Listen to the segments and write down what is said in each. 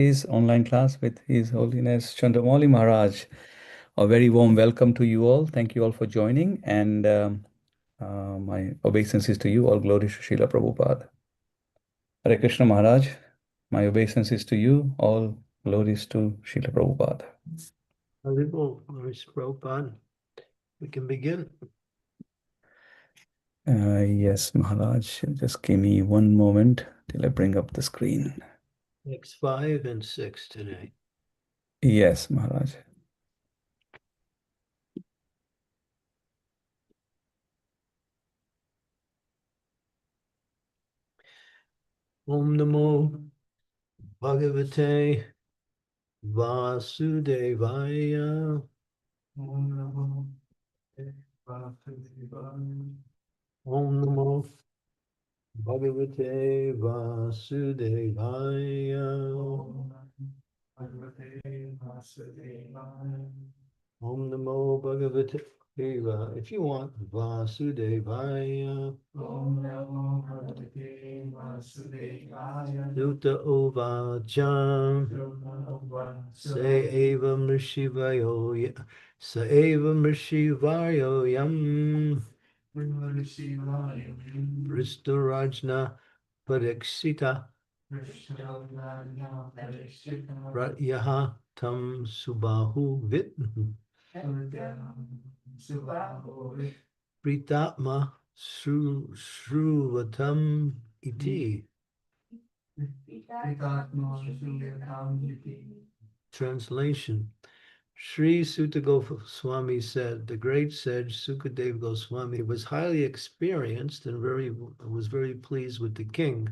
His online class with His Holiness Chandramauli Maharaj. A very warm welcome to you all. Thank you all for joining, and my obeisances to you. All glories to Srila Prabhupada. Hare Krishna Maharaj, my obeisances to you. All glories to Srila Prabhupada. Haribo, Prabhupada. We can begin. Yes, Maharaj. Just give me one moment till I bring up the screen. Next 5 and 6 today. Yes, Maharaj. Om Namo Bhagavate Vasudevaya. Om Namo Vasudevaya. Om Namo Bhagavate Vasudevaya. Bhagavate Vasudevaya. Om Namo Bhagavate Deva. If you want Vasudevaya. Om Namo Bhagavate Vasudevaya. Duta Ovacham. Say Eva Mrishivayo. Sa Eva Mrishivayo Yam. Pristarajna Parikshita. Ratyaha Tam Subahu Vit. Pritatma Sruvatam Iti. Translation. Sri Sutta Goswami said, the great sage Sukadeva Goswami was highly experienced and was very pleased with the king.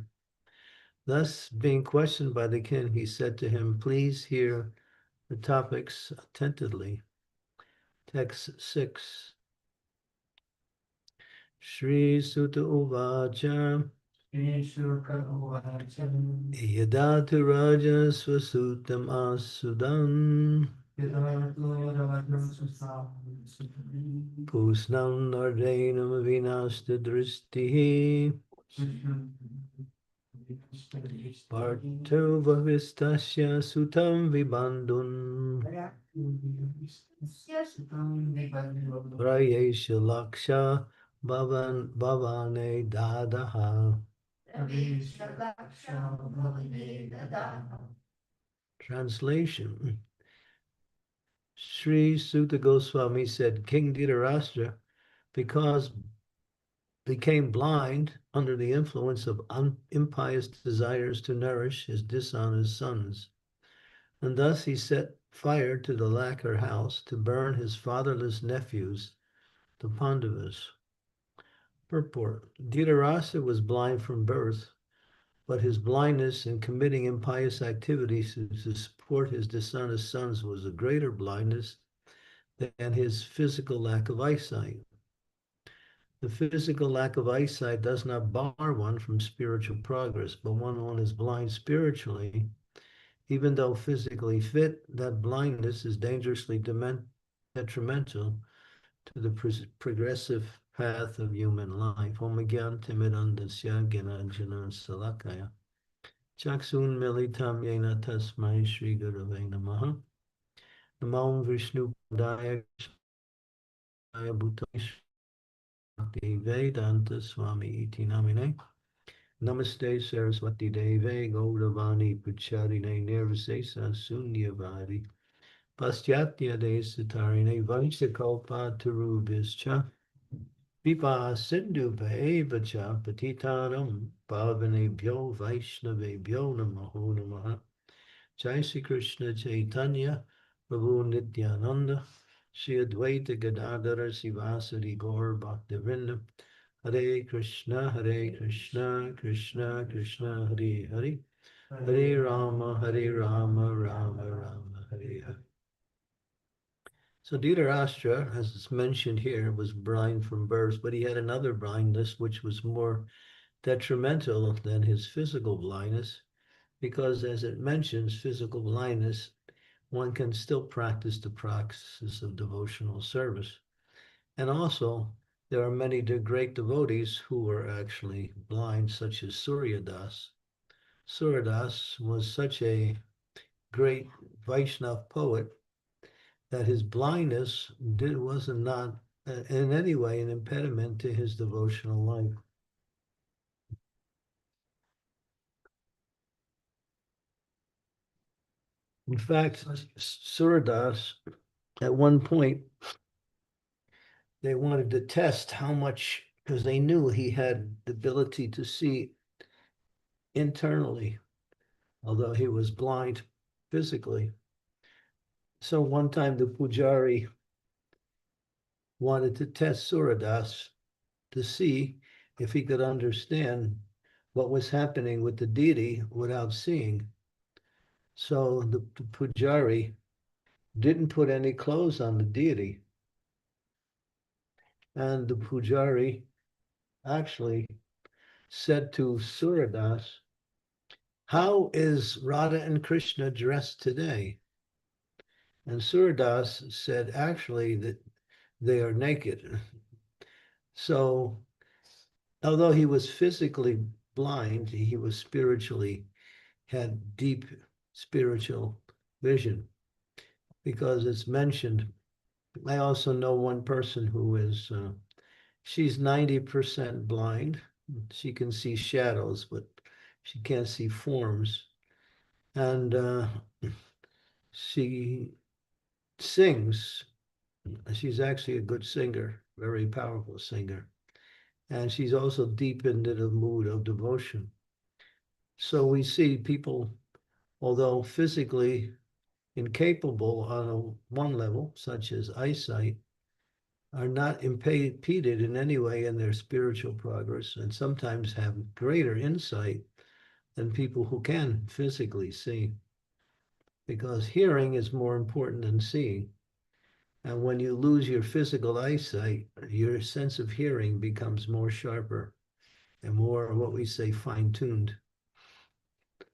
Thus, being questioned by the king, he said to him, please hear the topics attentively. Text 6. Sri Sutta Uvacha. Yadatu Raja Swasutam Asudan. Pusnam Nardainam Vinashta Dristihi. Partho Vavistasya Sutam Vibandun. Prayesha Laksha Bhavane Dadaha. Translation. Sri Sutta Goswami said, King Dhritarashtra, became blind under the influence of impious desires to nourish his dishonest sons. And thus he set fire to the lacquer house to burn his fatherless nephews, the Pandavas. Purport. Dhritarashtra was blind from birth, but his blindness in committing impious activities to support his dishonest sons was a greater blindness than his physical lack of eyesight. The physical lack of eyesight does not bar one from spiritual progress, but when one is blind spiritually, even though physically fit, that blindness is dangerously detrimental to the progressive path of human life. Om Gyan Timidandasya Gyananjana Salakaya. Chaksun Militam Yena Tasmai Shri Gurave Namaha. Namo Vishnu Padaya Bhutaish Vedanta Swami Iti Namine. Namaste Saraswati Deve Gauravani Pucharine Nirvisesa Sunyavadi Pastyatya Desatarine Vaishakalpa Tarubhischa Vipa Sindhu Bhaevacha Patitanam Pavanebhyo Vaishnavebhyo Namaho Namaha. Jai Sri Krishna Chaitanya Prabhu Nityananda Shri Advaita Gadadhara Sivasari Gaur Bhaktivinoda Hare Krishna Krishna Krishna Hare Hare Hare Rama Rama Rama Hare Hare. So Dhritarashtra, as it's mentioned here, was blind from birth, but he had another blindness which was more detrimental than his physical blindness, because as it mentions, physical blindness, one can still practice the practices of devotional service. And also, there are many great devotees who were actually blind, such as Suryadas. Suryadas was such a great Vaishnav poet, that his blindness wasn't not in any way an impediment to his devotional life. In fact, Suradas, at one point, they wanted to test how much, because they knew he had the ability to see internally, although he was blind physically. So one time the pujari wanted to test Suradas to see if he could understand what was happening with the deity without seeing. So the pujari didn't put any clothes on the deity. And the pujari actually said to Suradas, "How is Radha and Krishna dressed today?" And Suradas said, actually, that they are naked. So, although he was physically blind, he was spiritually, had deep spiritual vision, because it's mentioned. I also know one person who is, she's 90% blind. She can see shadows, but she can't see forms. And she sings. She's actually a good singer, very powerful singer. And she's also deep into the mood of devotion. So we see people, although physically incapable on one level, such as eyesight, are not impeded in any way in their spiritual progress, and sometimes have greater insight than people who can physically see, because hearing is more important than seeing. And when you lose your physical eyesight, your sense of hearing becomes more sharper and more what we say fine-tuned.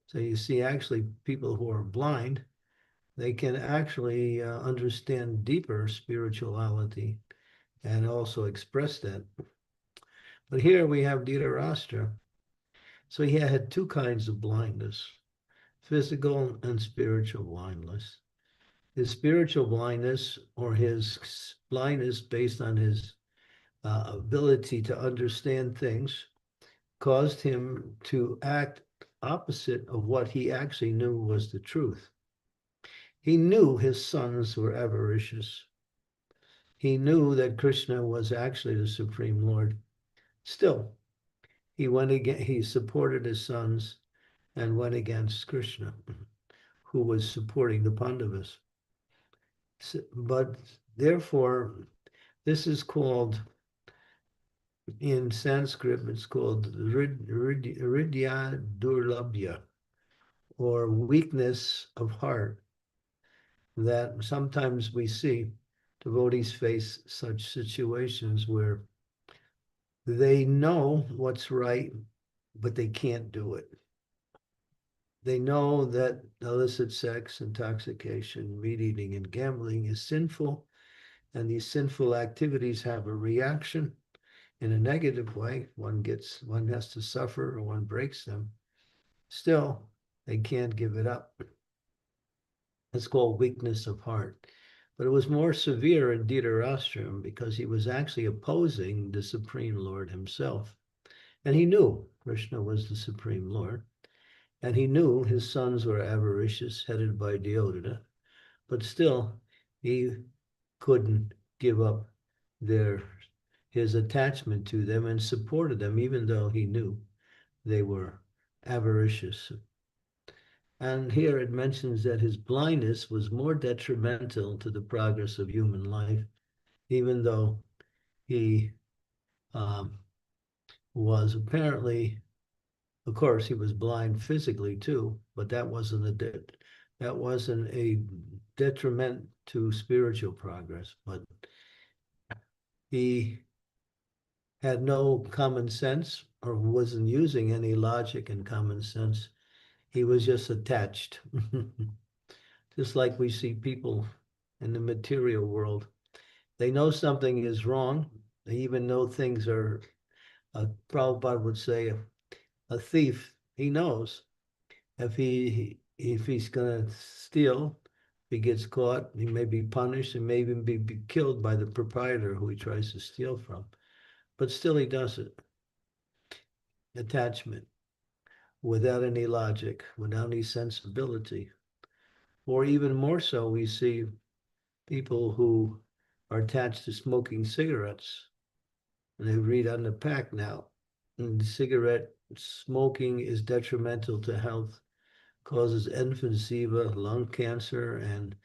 So you see, actually, people who are blind, they can actually understand deeper spirituality and also express that. But here we have Dhritarashtra. So he had two kinds of blindness, physical and spiritual blindness. His spiritual blindness, or his blindness based on his ability to understand things, caused him to act opposite of what he actually knew was the truth. He knew his sons were avaricious. He knew that Krishna was actually the Supreme Lord. Still, he supported his sons and went against Krishna, who was supporting the Pandavas. But therefore, this is called, in Sanskrit, it's called Ridya Durlabhya, or weakness of heart, that sometimes we see devotees face such situations where they know what's right, but they can't do it. They know that illicit sex, intoxication, meat eating, and gambling is sinful, and these sinful activities have a reaction in a negative way. One has to suffer, or one breaks them. Still, they can't give it up. It's called weakness of heart. But it was more severe in Dhritarashtra because he was actually opposing the Supreme Lord himself. And he knew Krishna was the Supreme Lord. And he knew his sons were avaricious, headed by Duryodhana. But still, he couldn't give up his attachment to them and supported them, even though he knew they were avaricious. And here it mentions that his blindness was more detrimental to the progress of human life, even though he um, was apparently, of course, he was blind physically too, but that wasn't a detriment to spiritual progress. But he had no common sense, or wasn't using any logic and common sense. He was just attached. Just like we see people in the material world. They know something is wrong. They even know things are, Prabhupada would say, a thief, he knows if if he's going to steal, if he gets caught, he may be punished and may even be killed by the proprietor who he tries to steal from. But still, he does it. Attachment without any logic, without any sensibility. Or even more so, we see people who are attached to smoking cigarettes. And they read on the pack now, and cigarette smoking is detrimental to health, causes emphysema, lung cancer, and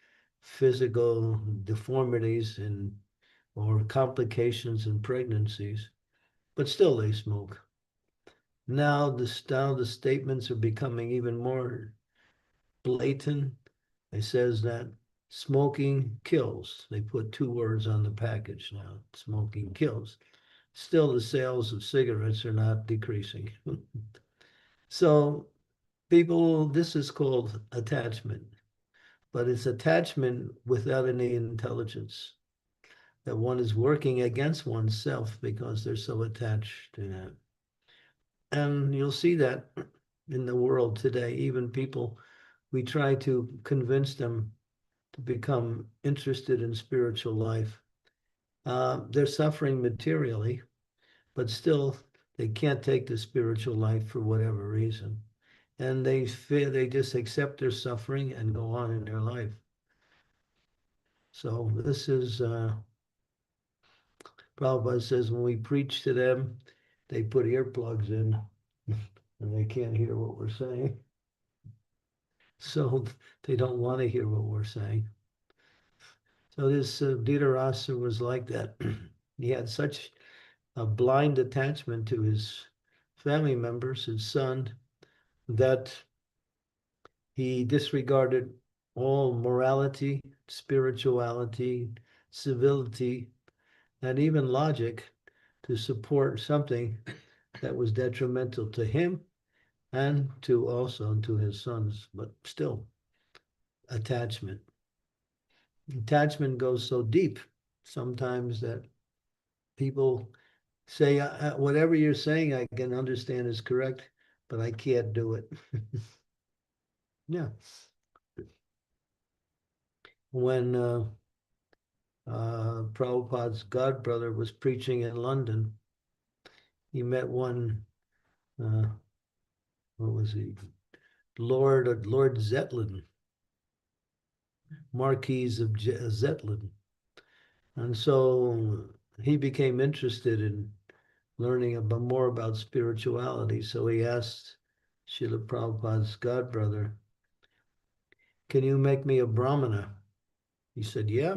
physical deformities and or complications in pregnancies. But still, they smoke. Now the statements are becoming even more blatant. It says that smoking kills. They put two words on the package now. Smoking kills. Still, the sales of cigarettes are not decreasing. So people, this is called attachment, but it's attachment without any intelligence. That one is working against oneself because they're so attached to that. And you'll see that in the world today. Even people, we try to convince them to become interested in spiritual life. They're suffering materially, but still they can't take the spiritual life for whatever reason. And they fear, they just accept their suffering and go on in their life. So this is, Prabhupada says, when we preach to them, they put earplugs in and they can't hear what we're saying. So they don't want to hear what we're saying. So this Dhritarashtra was like that. He had such a blind attachment to his family members, his son, that he disregarded all morality, spirituality, civility, and even logic to support something that was detrimental to him and to also to his sons, but still attachment. Attachment goes so deep sometimes that people say, whatever you're saying, I can understand is correct, but I can't do it. Yeah. When Prabhupada's godbrother was preaching in London, he met one, uh, what was he? Lord Zetlin, Marquis of Zetlin. And so he became interested in learning about more about spirituality. So he asked Srila Prabhupada's godbrother, can you make me a Brahmana? He said, yeah.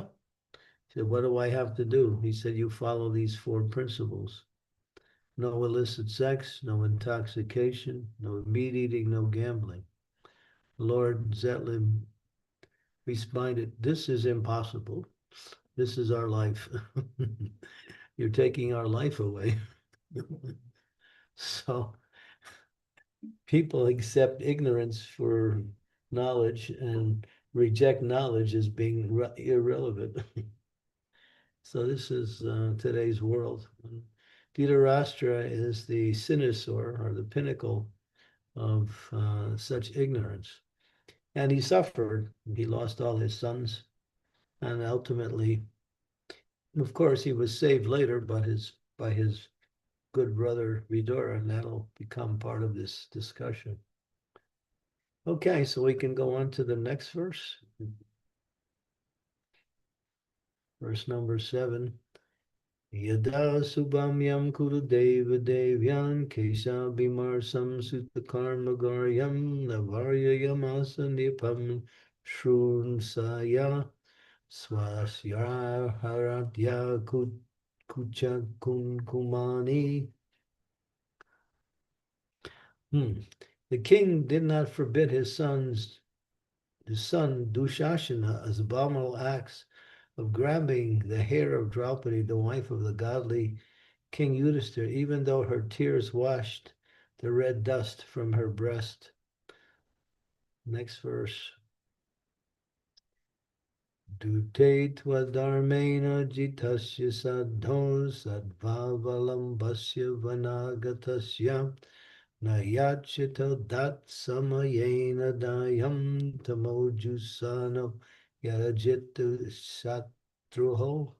He said, what do I have to do? He said, you follow these four principles. No illicit sex, no intoxication, no meat eating, no gambling. Lord Zetlin responded, this is impossible. This is our life. You're taking our life away. So people accept ignorance for knowledge and reject knowledge as being irrelevant. So this is today's world. Dhritarashtra is the cynosure or the pinnacle of such ignorance. And he suffered. He lost all his sons. And ultimately, of course, he was saved later by his good brother Vidura, and that'll become part of this discussion. Okay, so we can go on to the next verse. Verse number 7. Yada subhamyam kuru deva devyan kesha bimarsam sutakarma garyam navarya yamasa nipam shrunsaya swasya haradya kucha kunkumani. The king did not forbid his son Dushashana abominable acts of grabbing the hair of Draupadi, the wife of the godly King Yudhishthira, even though her tears washed the red dust from her breast. Next verse. Dute tvadarmena jitasya sadho sadvavalambasya vanagatasya Nayachita dat samayena dayam tamojusano yarajitu satruho.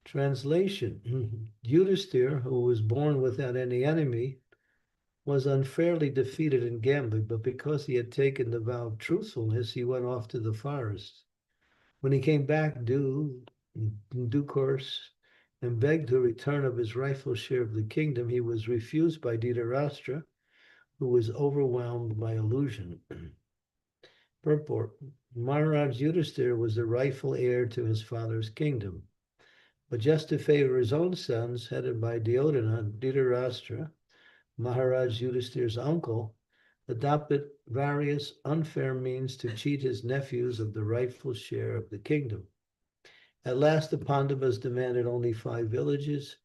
Translation. Yudhisthira, who was born without any enemy, was unfairly defeated in gambling, but because he had taken the vow of truthfulness, he went off to the forest. When he came back in due course and begged the return of his rightful share of the kingdom, he was refused by Dhritarashtra, who was overwhelmed by illusion. Purport. Maharaj Yudhisthira was the rightful heir to his father's kingdom. But just to favor his own sons, headed by Duryodhana, Dhritarashtra, Maharaj Yudhisthira's uncle, adopted various unfair means to cheat his nephews of the rightful share of the kingdom. At last, the Pandavas demanded only 5 villages,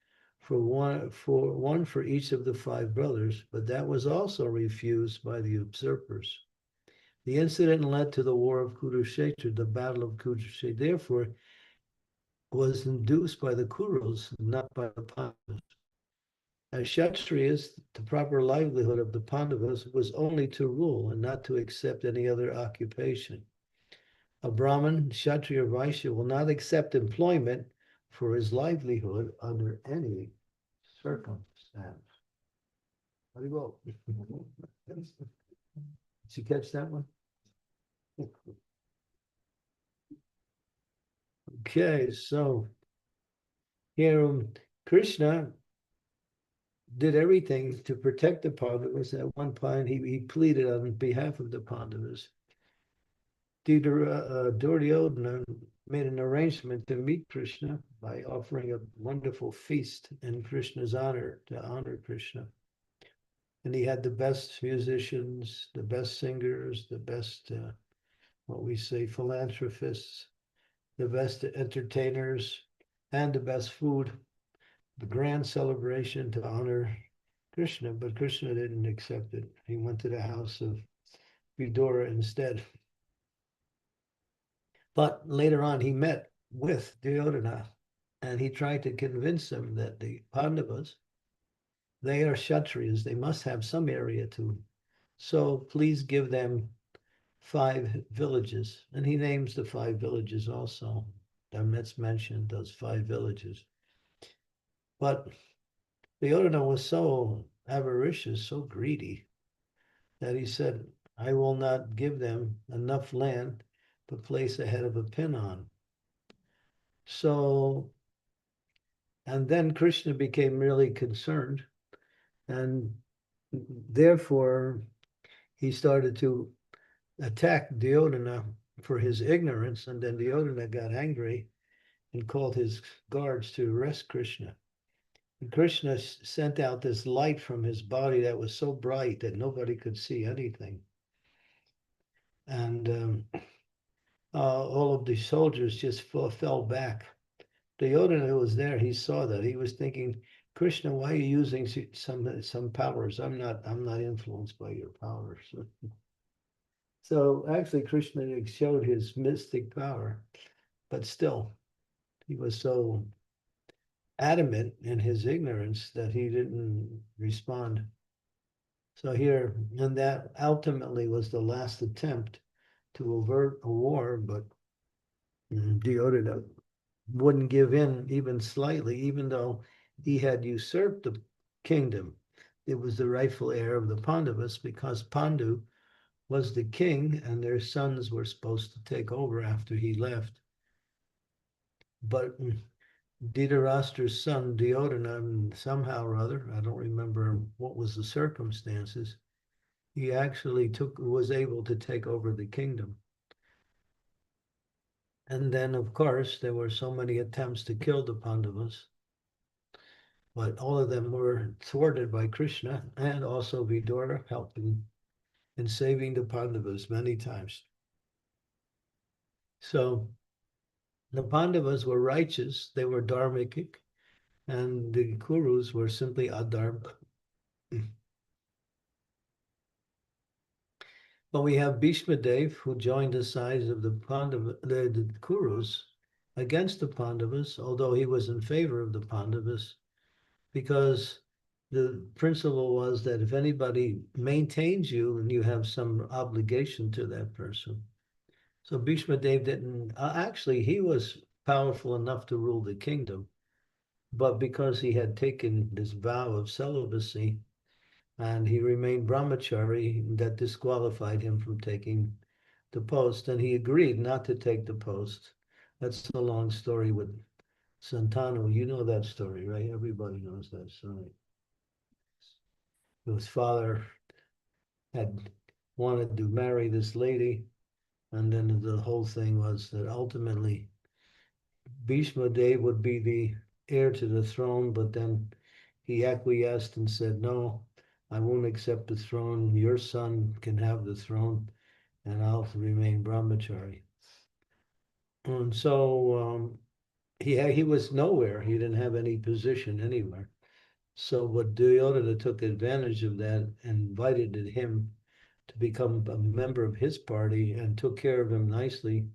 one for each of the 5 brothers, but that was also refused by the usurpers. The incident led to the war of Kurukshetra, the battle of Kurukshetra, therefore, was induced by the Kurus, not by the Pandavas. As Kshatriyas, the proper livelihood of the Pandavas was only to rule and not to accept any other occupation. A Brahmin, Kshatriya, Vaishya will not accept employment for his livelihood under any circumstance. How do you go? Did you catch that one? Okay, so here Krishna did everything to protect the Pandavas. At one point, he pleaded on behalf of the Pandavas. Duryodhana made an arrangement to meet Krishna by offering a wonderful feast in Krishna's honor, to honor Krishna. And he had the best musicians, the best singers, the best, what we say, philanthropists, the best entertainers, and the best food. The grand celebration to honor Krishna, but Krishna didn't accept it. He went to the house of Vidura instead. But later on, he met with Duryodhana, and he tried to convince him that the Pandavas, they are Kshatriyas, they must have some area to, so please give them 5 villages. And he names the 5 villages also. That's mentioned, those 5 villages. But Duryodhana was so avaricious, so greedy, that he said, I will not give them enough land to place a head of a pin on. So, and then Krishna became really concerned, and therefore he started to attack Duryodhana for his ignorance, and then Duryodhana got angry and called his guards to arrest Krishna. And Krishna sent out this light from his body that was so bright that nobody could see anything. And all of the soldiers just fell back. Duryodhana, who was there, he saw that. He was thinking, Krishna, why are you using some powers? I'm not influenced by your powers. So actually, Krishna showed his mystic power, but still, he was so adamant in his ignorance that he didn't respond. So here, and that ultimately was the last attempt to avert a war, but Duryodhana wouldn't give in even slightly, even though he had usurped the kingdom. It was the rightful heir of the Pandavas because Pandu was the king and their sons were supposed to take over after he left. But Dhritarashtra's son, Duryodhana, somehow or other, I don't remember what was the circumstances, he actually was able to take over the kingdom. And then, of course, there were so many attempts to kill the Pandavas, but all of them were thwarted by Krishna, and also Vidura helping in saving the Pandavas many times. So the Pandavas were righteous, they were dharmic, and the Kurus were simply adharmic. But we have Bhishma Dev, who joined the sides of the Kurus against the Pandavas, although he was in favor of the Pandavas, because the principle was that if anybody maintains you and you have some obligation to that person. So Bhishma Dev didn't, actually, he was powerful enough to rule the kingdom, but because he had taken this vow of celibacy and he remained brahmachari, that disqualified him from taking the post. And he agreed not to take the post. That's a long story with Santanu. You know that story, right? Everybody knows that story. His father had wanted to marry this lady, and then the whole thing was that ultimately Bhishma Dev would be the heir to the throne, but then he acquiesced and said, "No, I won't accept the throne. Your son can have the throne, and I'll remain brahmachari." And so he was nowhere. He didn't have any position anywhere. So what Duryodhana took advantage of that and invited him to become a member of his party and took care of him nicely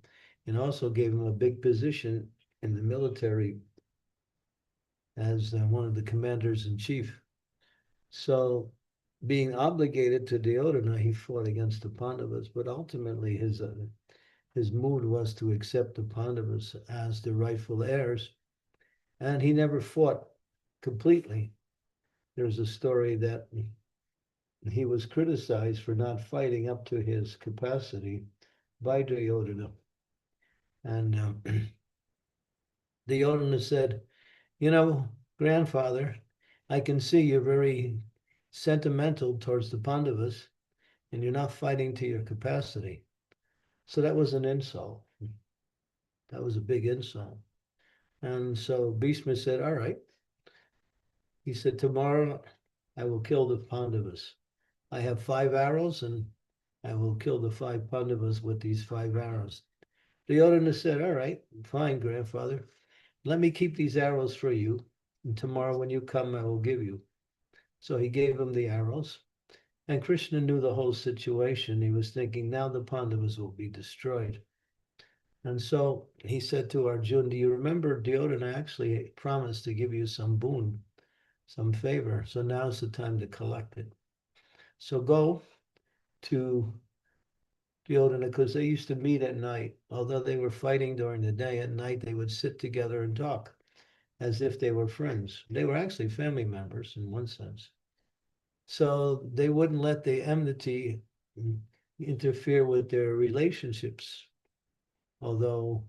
and also gave him a big position in the military as one of the commanders in chief. So being obligated to Duryodhana, he fought against the Pandavas, but ultimately his mood was to accept the Pandavas as the rightful heirs, and he never fought completely. There's a story that he was criticized for not fighting up to his capacity by Duryodhana. And Duryodhana said, "You know, grandfather, I can see you're very sentimental towards the Pandavas and you're not fighting to your capacity." So that was an insult. That was a big insult. And so Bhishma said, "All right." He said, "Tomorrow I will kill the Pandavas. I have 5 arrows and I will kill the 5 Pandavas with these 5 arrows." Duryodhana said, "All right, fine, grandfather. Let me keep these arrows for you. And tomorrow when you come, I will give you." So he gave him the arrows. And Krishna knew the whole situation. He was thinking, now the Pandavas will be destroyed. And so he said to Arjuna, "Do you remember Duryodhana actually promised to give you some boon, some favor? So now's the time to collect it. So go to Duryodhana," because they used to meet at night. Although they were fighting during the day, at night they would sit together and talk as if they were friends. They were actually family members in one sense. So they wouldn't let the enmity interfere with their relationships, although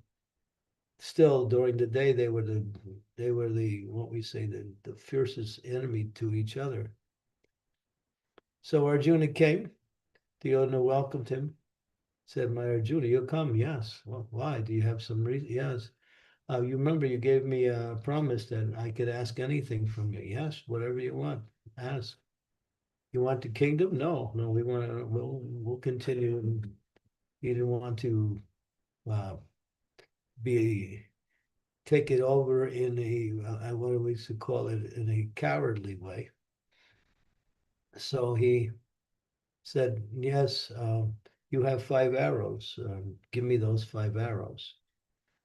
still during the day they were the what we say the fiercest enemy to each other. So Arjuna came. Duryodhana welcomed him. Said, "My Arjuna, you come?" "Yes." "Well, why? Do you have some reason?" "Yes." You remember you gave me a promise that I could ask anything from you." "Yes, whatever you want, ask." "You want the kingdom?" "No, no, we want to. We'll continue." He didn't want to uh, be take it over in a what do we used to call it, in a cowardly way. So he said, "Yes, you have 5 arrows. Give me those 5 arrows."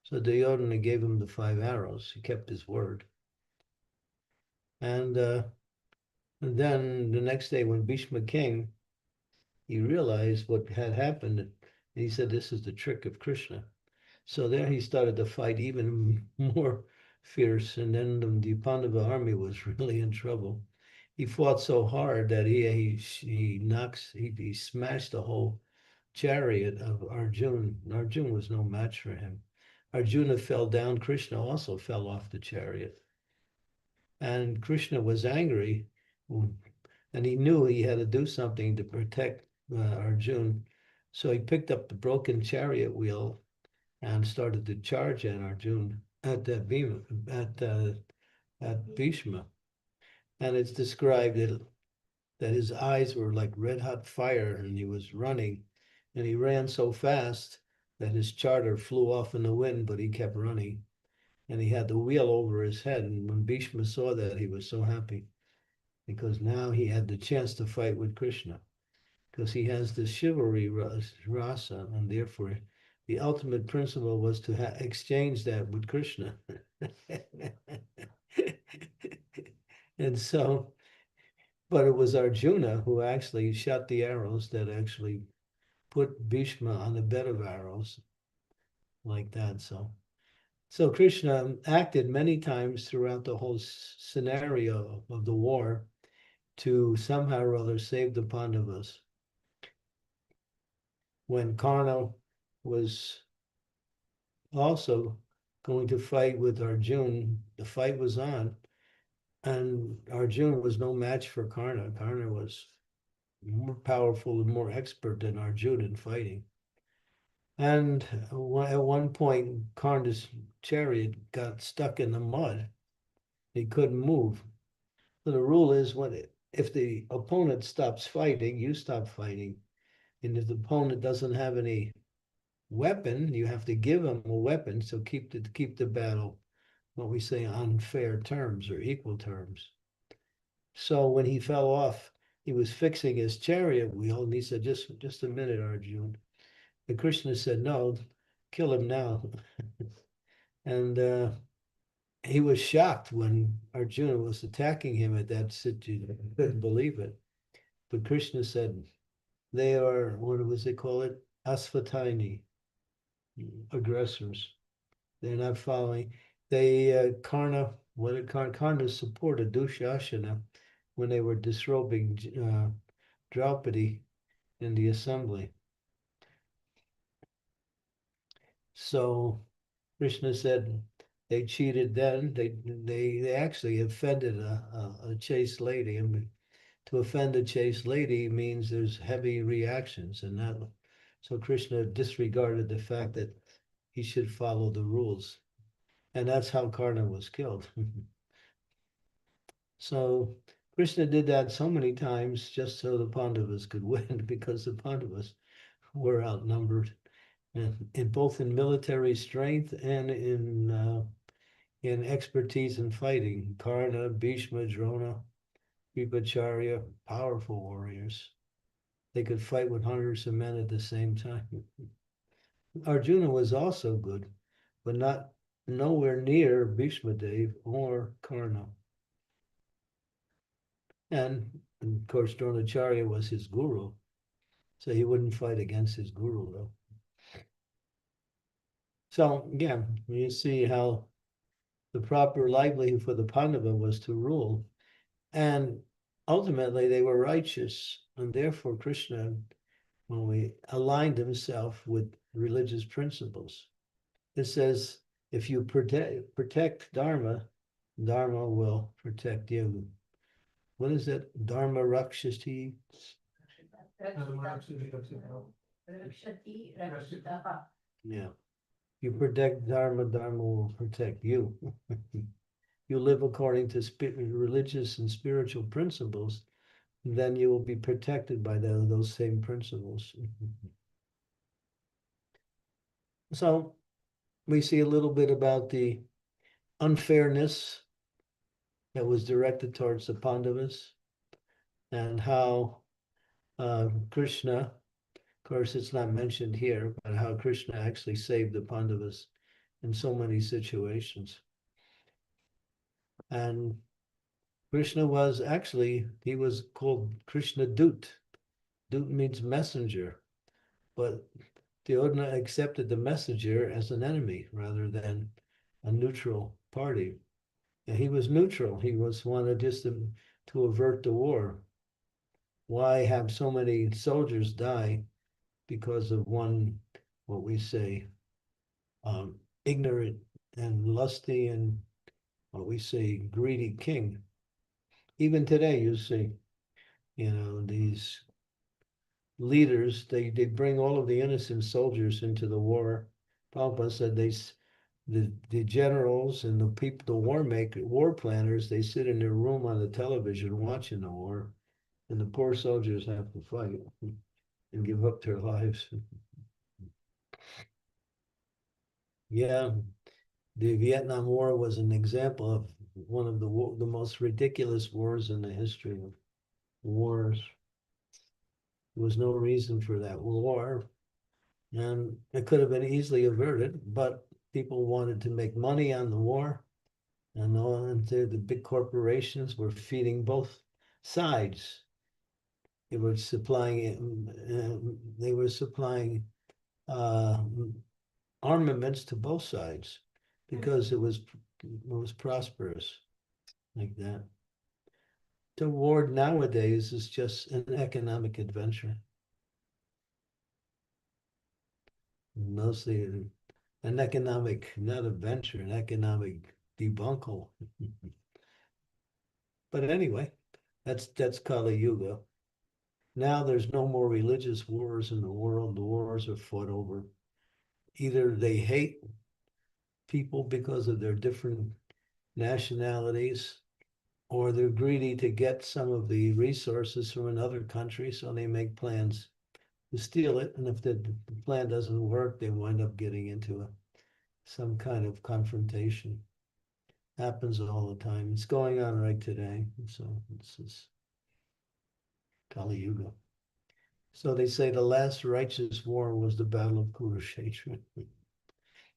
So Duryodhana gave him the 5 arrows. He kept his word. And then the next day, when Bhishma came, he realized what had happened. And he said, "This is the trick of Krishna." So there he started to fight even more fierce. And then the Pandava army was really in trouble. He fought so hard that he smashed the whole chariot of Arjuna. Arjuna was no match for him. Arjuna fell down. Krishna also fell off the chariot. And Krishna was angry, and he knew he had to do something to protect Arjuna. So he picked up the broken chariot wheel and started to charge at Arjuna, at Bhishma. And it's described that his eyes were like red hot fire and he was running. And he ran so fast that his charger flew off in the wind, but he kept running. And he had the wheel over his head. And when Bhishma saw that, he was so happy because now he had the chance to fight with Krishna because he has the chivalry rasa, and therefore the ultimate principle was to exchange that with Krishna. And so But it was Arjuna who actually shot the arrows that actually put Bhishma on the bed of arrows like that. So Krishna acted many times throughout the whole scenario of the war to somehow or other save the Pandavas. When Karna was also going to fight with Arjun, the fight was on, and Arjun was no match for Karna. Karna was more powerful and more expert than Arjun in fighting. And at one point, Karna's chariot got stuck in the mud. He couldn't move. So the rule is if the opponent stops fighting, you stop fighting. And if the opponent doesn't have any weapon, you have to give him a weapon. So keep the battle, what we say, on fair terms or equal terms. So when he fell off, he was fixing his chariot wheel, and he said, just a minute, Arjun. And Krishna said, no, kill him now. And he was shocked when Arjuna was attacking him at that situation. He couldn't believe it. But Krishna said, they are, what was they call it? Asvatini, aggressors. They're not following. Karna, Karna supported Dushasana when they were disrobing Draupadi in the assembly. So Krishna said they cheated then. They actually offended a chaste lady. And to offend a chaste lady means there's heavy reactions. And that, so Krishna disregarded the fact that he should follow the rules. And that's how Karna was killed. So Krishna did that so many times just so the Pandavas could win because the Pandavas were outnumbered in both in military strength and in expertise in fighting. Karna, Bhishma, Drona, Kripacharya, powerful warriors. They could fight with hundreds of men at the same time. Arjuna was also good, but not nowhere near Bhishma Dev or Karna. And of course, Dronacharya was his guru, so he wouldn't fight against his guru though. So yeah, you see how the proper livelihood for the Pandava was to rule. And ultimately they were righteous. And therefore Krishna, when we aligned himself with religious principles, it says, if you protect Dharma, Dharma will protect you. What is that? Dharma Rakshati? Yeah. You protect Dharma, Dharma will protect you. You live according to religious and spiritual principles, then you will be protected by those same principles. So we see a little bit about the unfairness that was directed towards the Pandavas and how Krishna, of course, it's not mentioned here, but how Krishna actually saved the Pandavas in so many situations. And Krishna was actually, he was called Krishna Dut. Dut means messenger, but Duryodhana accepted the messenger as an enemy rather than a neutral party. And he was neutral. He wanted just to avert the war. Why have so many soldiers die because of one, what we say, ignorant and lusty and what we say, greedy king? Even today, you see, these leaders, they bring all of the innocent soldiers into the war. Prabhupada said the generals and the people, the war planners, they sit in their room on the television watching the war, and the poor soldiers have to fight and give up their lives. Yeah, the Vietnam War was an example of one of the most ridiculous wars in the history of wars. There was no reason for that war, and it could have been easily averted, but people wanted to make money on the war, and the big corporations were feeding both sides. They were supplying uh, armaments to both sides because it was prosperous like that. The war nowadays is just an economic adventure, mostly an economic, not adventure, an economic debuncle. But anyway, that's Kali Yuga. Now there's no more religious wars in the world. The wars are fought over either they hate people because of their different nationalities, or they're greedy to get some of the resources from another country, so they make plans to steal it. And if the plan doesn't work, they wind up getting into some kind of confrontation. Happens all the time. It's going on right today. So this is Kali Yuga. So they say the last righteous war was the Battle of Kurukshetra.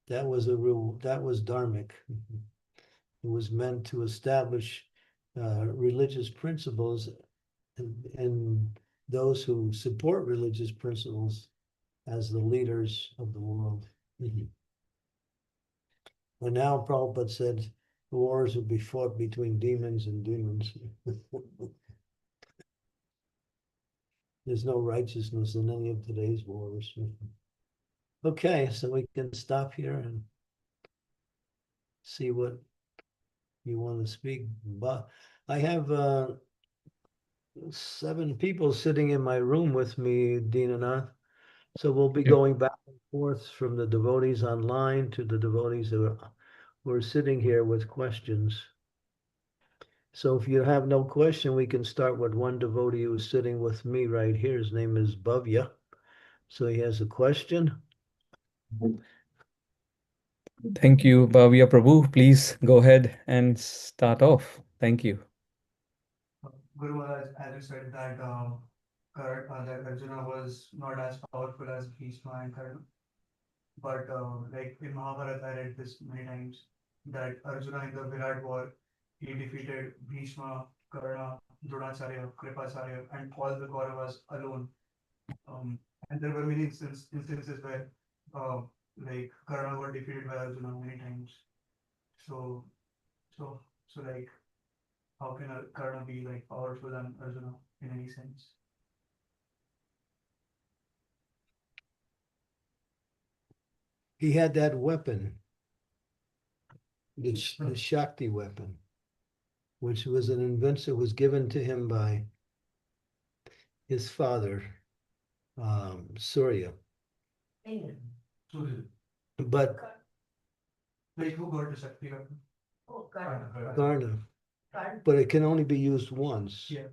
That was dharmic. It was meant to establish religious principles, and those who support religious principles as the leaders of the world. But now Prabhupada said the wars would be fought between demons and demons. There's no righteousness in any of today's wars. Okay, so we can stop here and see what you want to speak. But I have 7 people sitting in my room with me, Dinanath. So we'll be Yeah. going back and forth from the devotees online to the devotees who are sitting here with questions. So if you have no question, we can start with one devotee who's sitting with me right here. His name is Bhavya. So he has a question. Thank you, Bhavya Prabhu. Please go ahead and start off. Thank you. Guru Maharaj, as you said that that Arjuna was not as powerful as Bhishma and Karna, but like in Mahabharata, I read this many times that Arjuna in the Virat war, he defeated Bhishma, Karna, Dronacharya, Kripacharya, and all the Kauravas alone. Um, and there were many instances where uh, like Karna got defeated by Arjuna many times. So, so like, how can Karna be like powerful than Arjuna in any sense? He had that weapon, the Shakti weapon, which was an invention, was given to him by his father, Surya. So, But like who got the Shakti weapon? Karna, but it can only be used once. Yeah.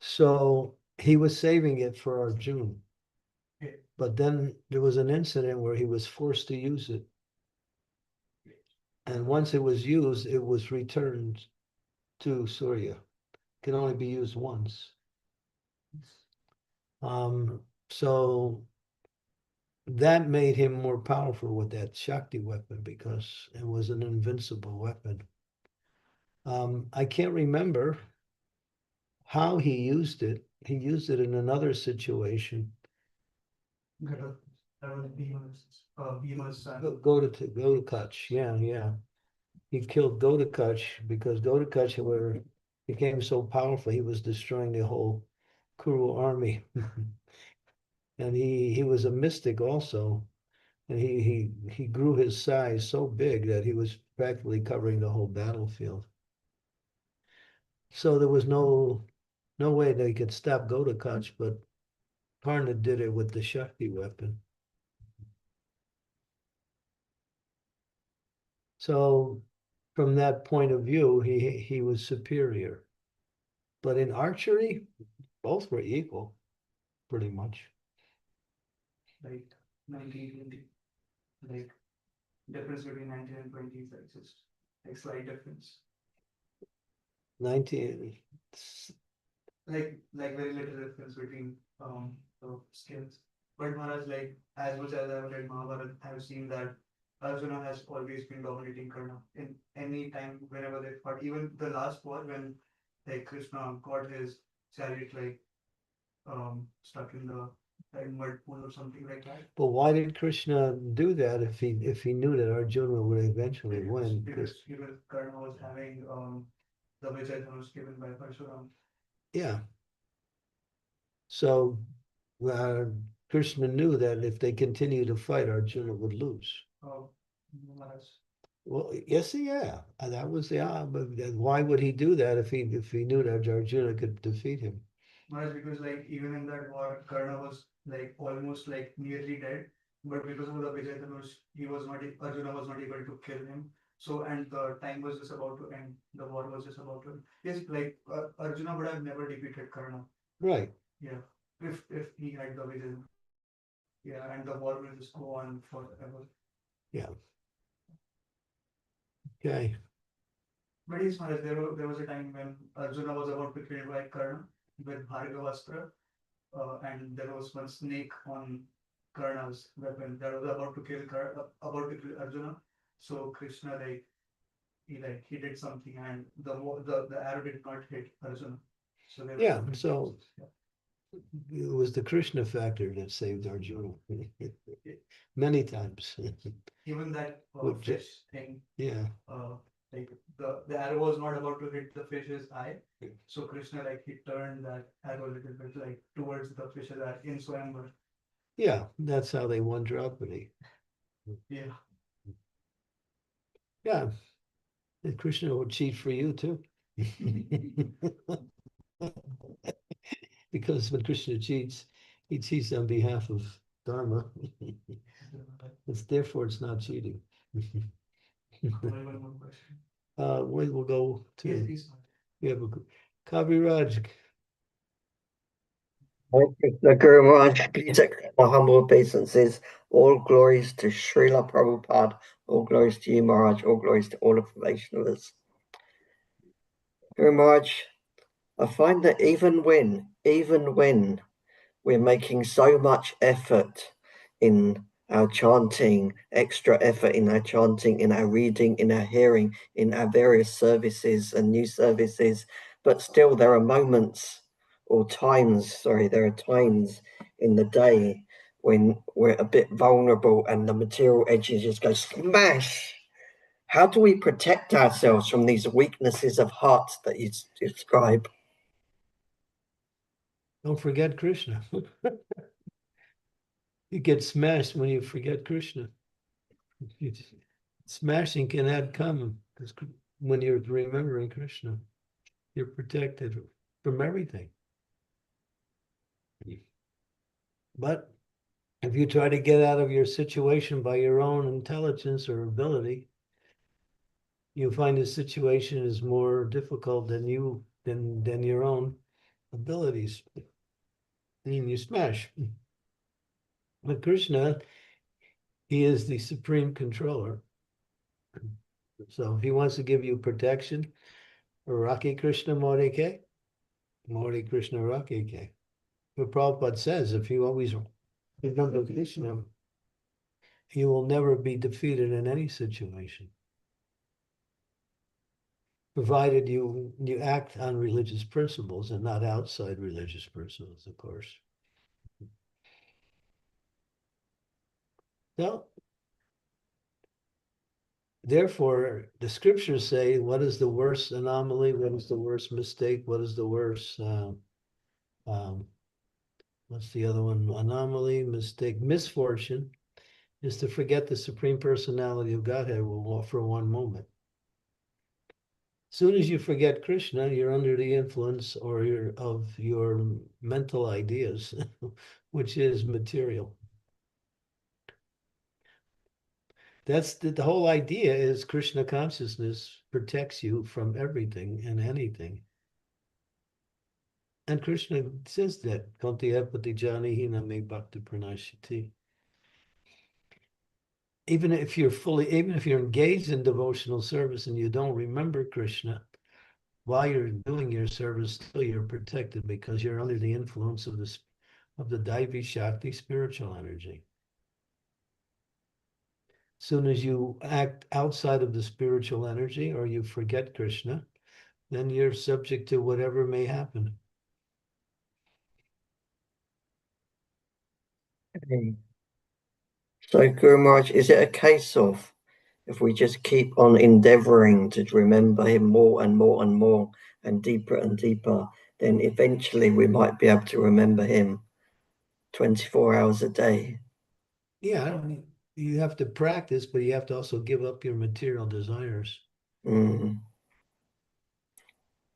So he was saving it for Arjuna. Yeah. But then there was an incident where he was forced to use it. And once it was used, it was returned to Surya. It can only be used once. So that made him more powerful with that Shakti weapon because it was an invincible weapon. I can't remember how he used it. He used it in another situation. That was Bhima's son. Godakach, yeah. He killed Godakach because Godakach became so powerful, he was destroying the whole Kuru army. And he was a mystic also. And he grew his size so big that he was practically covering the whole battlefield. So there was no way they could stop Godakach, but Karna did it with the Shakti weapon. So from that point of view, he was superior. But in archery, both were equal, pretty much. Like 1920. Like difference between 19 and 20 is like just like slight difference. 19, Like very little difference between the skills. But Maharaj, like as much as I've read Mahabharata, I've seen that Arjuna has always been dominating Karna in any time whenever they fought. Even the last war when like Krishna got his chariot like stuck in the like mud pool or something like that. But why did Krishna do that if he knew that Arjuna would eventually win? Because Karna was having the Vijay Dhanush given by Parshuram. Yeah. So Krishna knew that if they continue to fight, Arjuna would lose. Oh, Maharaj. Well, yes, yeah, that was the but why would he do that if he knew that Arjuna could defeat him? Maharaj, because like even in that war, Karna was like almost like nearly dead, but because of the Vijay Dhanush, Arjuna was not able to kill him. So and the time was just about to end. The war was just about to end. Yes, like Arjuna would have never defeated Karna. Right. Yeah, if he had the Vijay. Yeah, and the war will just go on forever. Yeah. Okay. But yes, Maharaj, there was a time when Arjuna was about to kill by Karna with Bhargavastra, and there was one snake on Karna's weapon that was about to kill Arjuna. So Krishna he did something, and the arrow did not hit Arjuna. So there Yeah. was So yeah. it was the Krishna factor that saved Arjuna many times. Even that Which- fish thing, Yeah. like the arrow was not about to hit the fish's eye, so Krishna he turned that arrow a little bit like towards the fish's eye in Swayamvar. Yeah. That's how they won Draupadi. Yeah. Yeah. And Krishna would cheat for you too. Because when Krishna cheats, he cheats on behalf of Dharma. Therefore it's not cheating. One more question. We will go to. Yes, please. We have a Kaviraj. The Guru Maharaj, please accept my humble obeisances. All glories to Srila Prabhupada. All glories to you, Maharaj. All glories to all of the Vaishnavas. Guru Maharaj, I find that even when we're making so much effort in our chanting, extra effort in our chanting, in our reading, in our hearing, in our various services and new services, but still there are moments or times, there are times in the day when we're a bit vulnerable and the material edges just go smash. How do we protect ourselves from these weaknesses of heart that you describe? Don't forget Krishna. You get smashed when you forget Krishna. Smashing can add karma because when you're remembering Krishna, you're protected from everything. But if you try to get out of your situation by your own intelligence or ability, you find the situation is more difficult than your own abilities. And you smash. But Krishna, he is the supreme controller. So if he wants to give you protection, Raki Krishna Morike, Mori Krishna Rakike. But Prabhupada says if you always remember Krishna, you will never be defeated in any situation. Provided you act on religious principles and not outside religious principles, of course. So, therefore, the scriptures say, what is the worst anomaly? What is the worst mistake? What is the worst, what's the other one? Anomaly, mistake, misfortune is to forget the Supreme Personality of Godhead for one moment. As soon as you forget Krishna, you're under the influence of your mental ideas, which is material. That's the whole idea is Krishna consciousness protects you from everything and anything. And Krishna says that, Kanti epati jani hina me bhakti pranashiti. Even if you're engaged in devotional service and you don't remember Krishna, while you're doing your service, still you're protected because you're under the influence of the Daivi Shakti spiritual energy. As soon as you act outside of the spiritual energy or you forget Krishna, then you're subject to whatever may happen. Okay. So, Guru Maharaj, is it a case of if we just keep on endeavoring to remember him more and more and more and deeper, then eventually we might be able to remember him 24 hours a day? Yeah, you have to practice, but you have to also give up your material desires. Mm.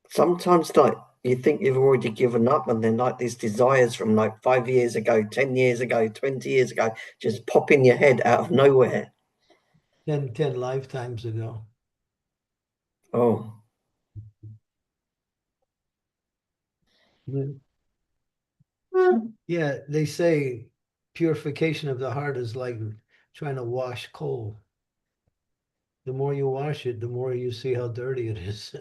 Sometimes, like, you think you've already given up, and then, like, these desires from like 5 years ago, 10 years ago, 20 years ago just pop in your head out of nowhere. 10 lifetimes ago. Oh, Yeah, they say purification of the heart is like trying to wash coal. The more you wash it, the more you see how dirty it is.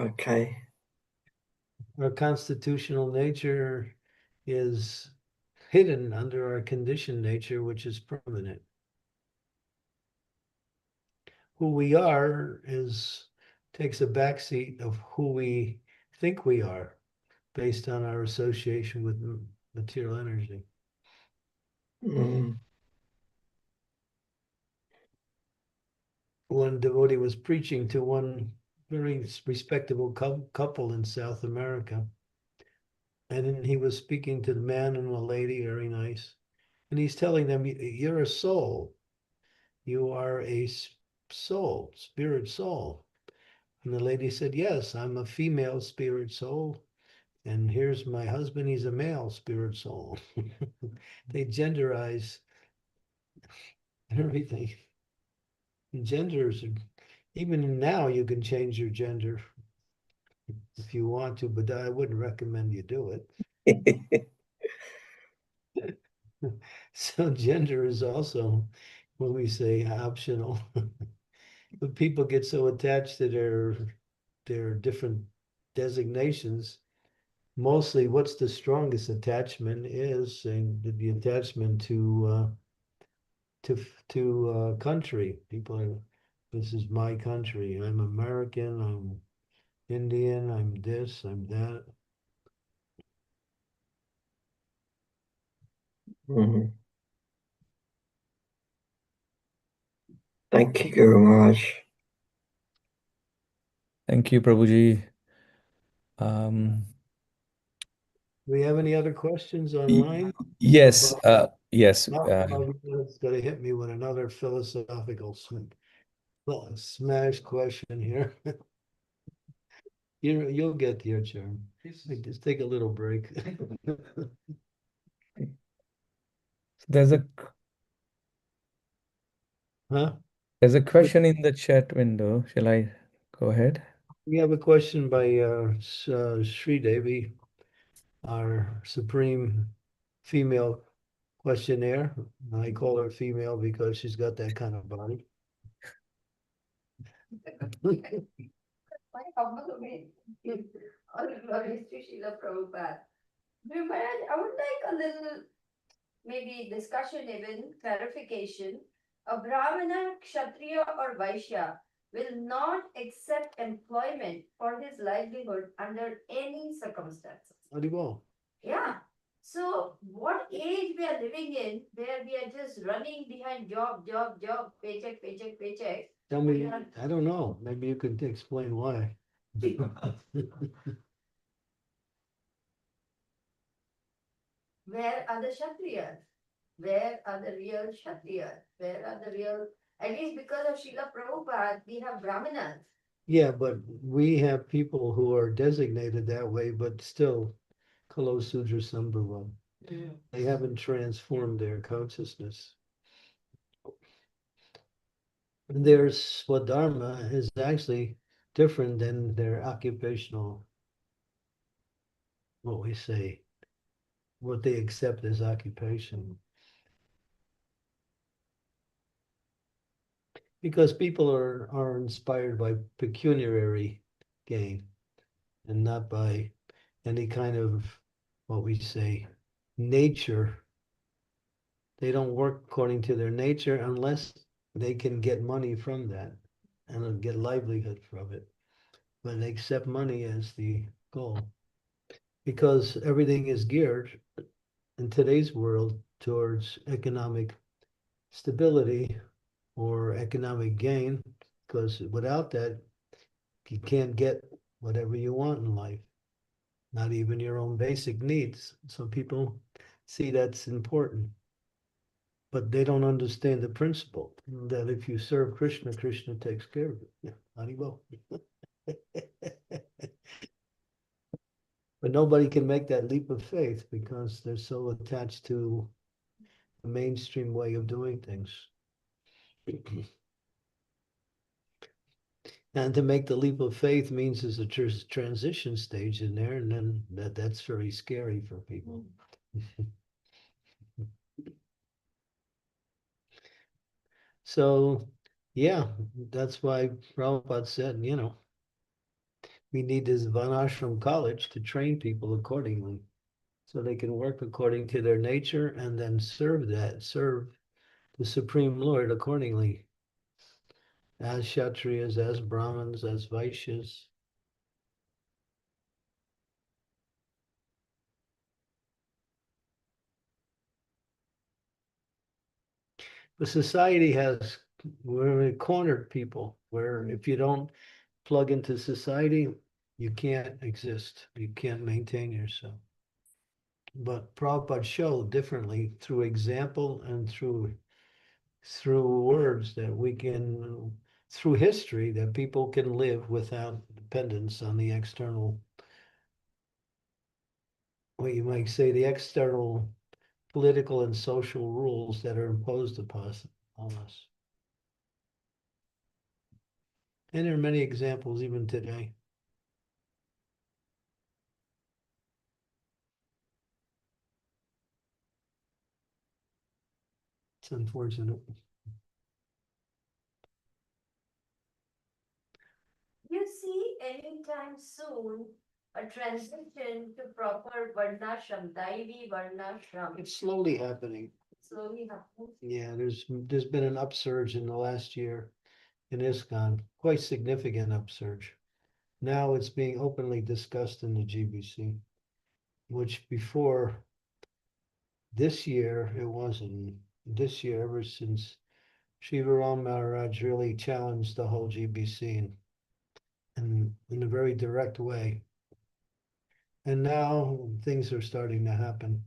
okay. Our constitutional nature is hidden under our conditioned nature, which is permanent. Who we are is takes a backseat of who we think we are based on our association with material energy. Mm. One devotee was preaching to one very respectable couple in South America. And then he was speaking to the man and the lady, very nice. And he's telling them, you're a soul. You are a soul, spirit soul. And the lady said, yes, I'm a female spirit soul. And here's my husband, he's a male spirit soul. They genderize everything. And genders, even now, you can change your gender if you want to, but I wouldn't recommend you do it. So gender is also, when we say optional, but people get so attached to their different designations. Mostly, what's the strongest attachment is the attachment to country. People are, this is my country. I'm American. I'm Indian. I'm this. I'm that. Mm. Thank you, Guru Maharaj. Thank you, Prabhuji. Um, Do we have any other questions online? yes, yes. It's going to hit me with another philosophical smash question here. You'll get to your turn. Just take a little break. There's a Huh? there's a question in the chat window. Shall I go ahead? We have a question by Sri Devi, our supreme female questionnaire. I call her female because she's got that kind of body. My humble opinion. All glories to Srila Prabhupada. Guru Maharaj, I would like a little maybe discussion, even clarification. A Brahmana, Kshatriya, or Vaishya will not accept employment for his livelihood under any circumstances. Haribol. Yeah. So, what age we are living in where we are just running behind job, paycheck? Tell me, I don't know. Maybe you could explain why. Where are the Kshatriyas? Where are the real Kshatriyas? Where are the real, at least because of Srila Prabhupada, we have Brahmanas. Yeah, but we have people who are designated that way, but still Kalo Sudra Sambhava. They haven't transformed their consciousness. Their Swadharma is actually different than their occupational, what we say, what they accept as occupation. Because people are inspired by pecuniary gain and not by any kind of, what we say, nature. They don't work according to their nature unless they can get money from that. and get livelihood from it. But they accept money as the goal because everything is geared in today's world towards economic stability or economic gain, because without that, you can't get whatever you want in life, not even your own basic needs. Some people see that's important, but they don't understand the principle that if you serve Krishna, Krishna takes care of it. Yeah, Haribol. But nobody can make that leap of faith because they're so attached to the mainstream way of doing things. And to make the leap of faith means there's a transition stage in there, and then that's very scary for people. So, yeah, that's why Prabhupada said, we need this Vanashram college to train people accordingly so they can work according to their nature and then serve the Supreme Lord accordingly, as Kshatriyas, as Brahmins, as Vaishyas. The society has, we're cornered people where if you don't plug into society, you can't exist. You can't maintain yourself. But Prabhupada showed differently through example and through words that we can, through history, that people can live without dependence on the external, what you might say, the external political and social rules that are imposed upon us. And there are many examples even today. It's unfortunate. You see anytime soon a transition to proper Varnashram, Daivi Varnashram, It's slowly happening. slowly happens? Yeah, there's been an upsurge in the last year in ISKCON, quite significant upsurge. Now it's being openly discussed in the GBC, which before this year, it wasn't. This year, ever since Shivaram Maharaj really challenged the whole GBC in a very direct way. And now things are starting to happen.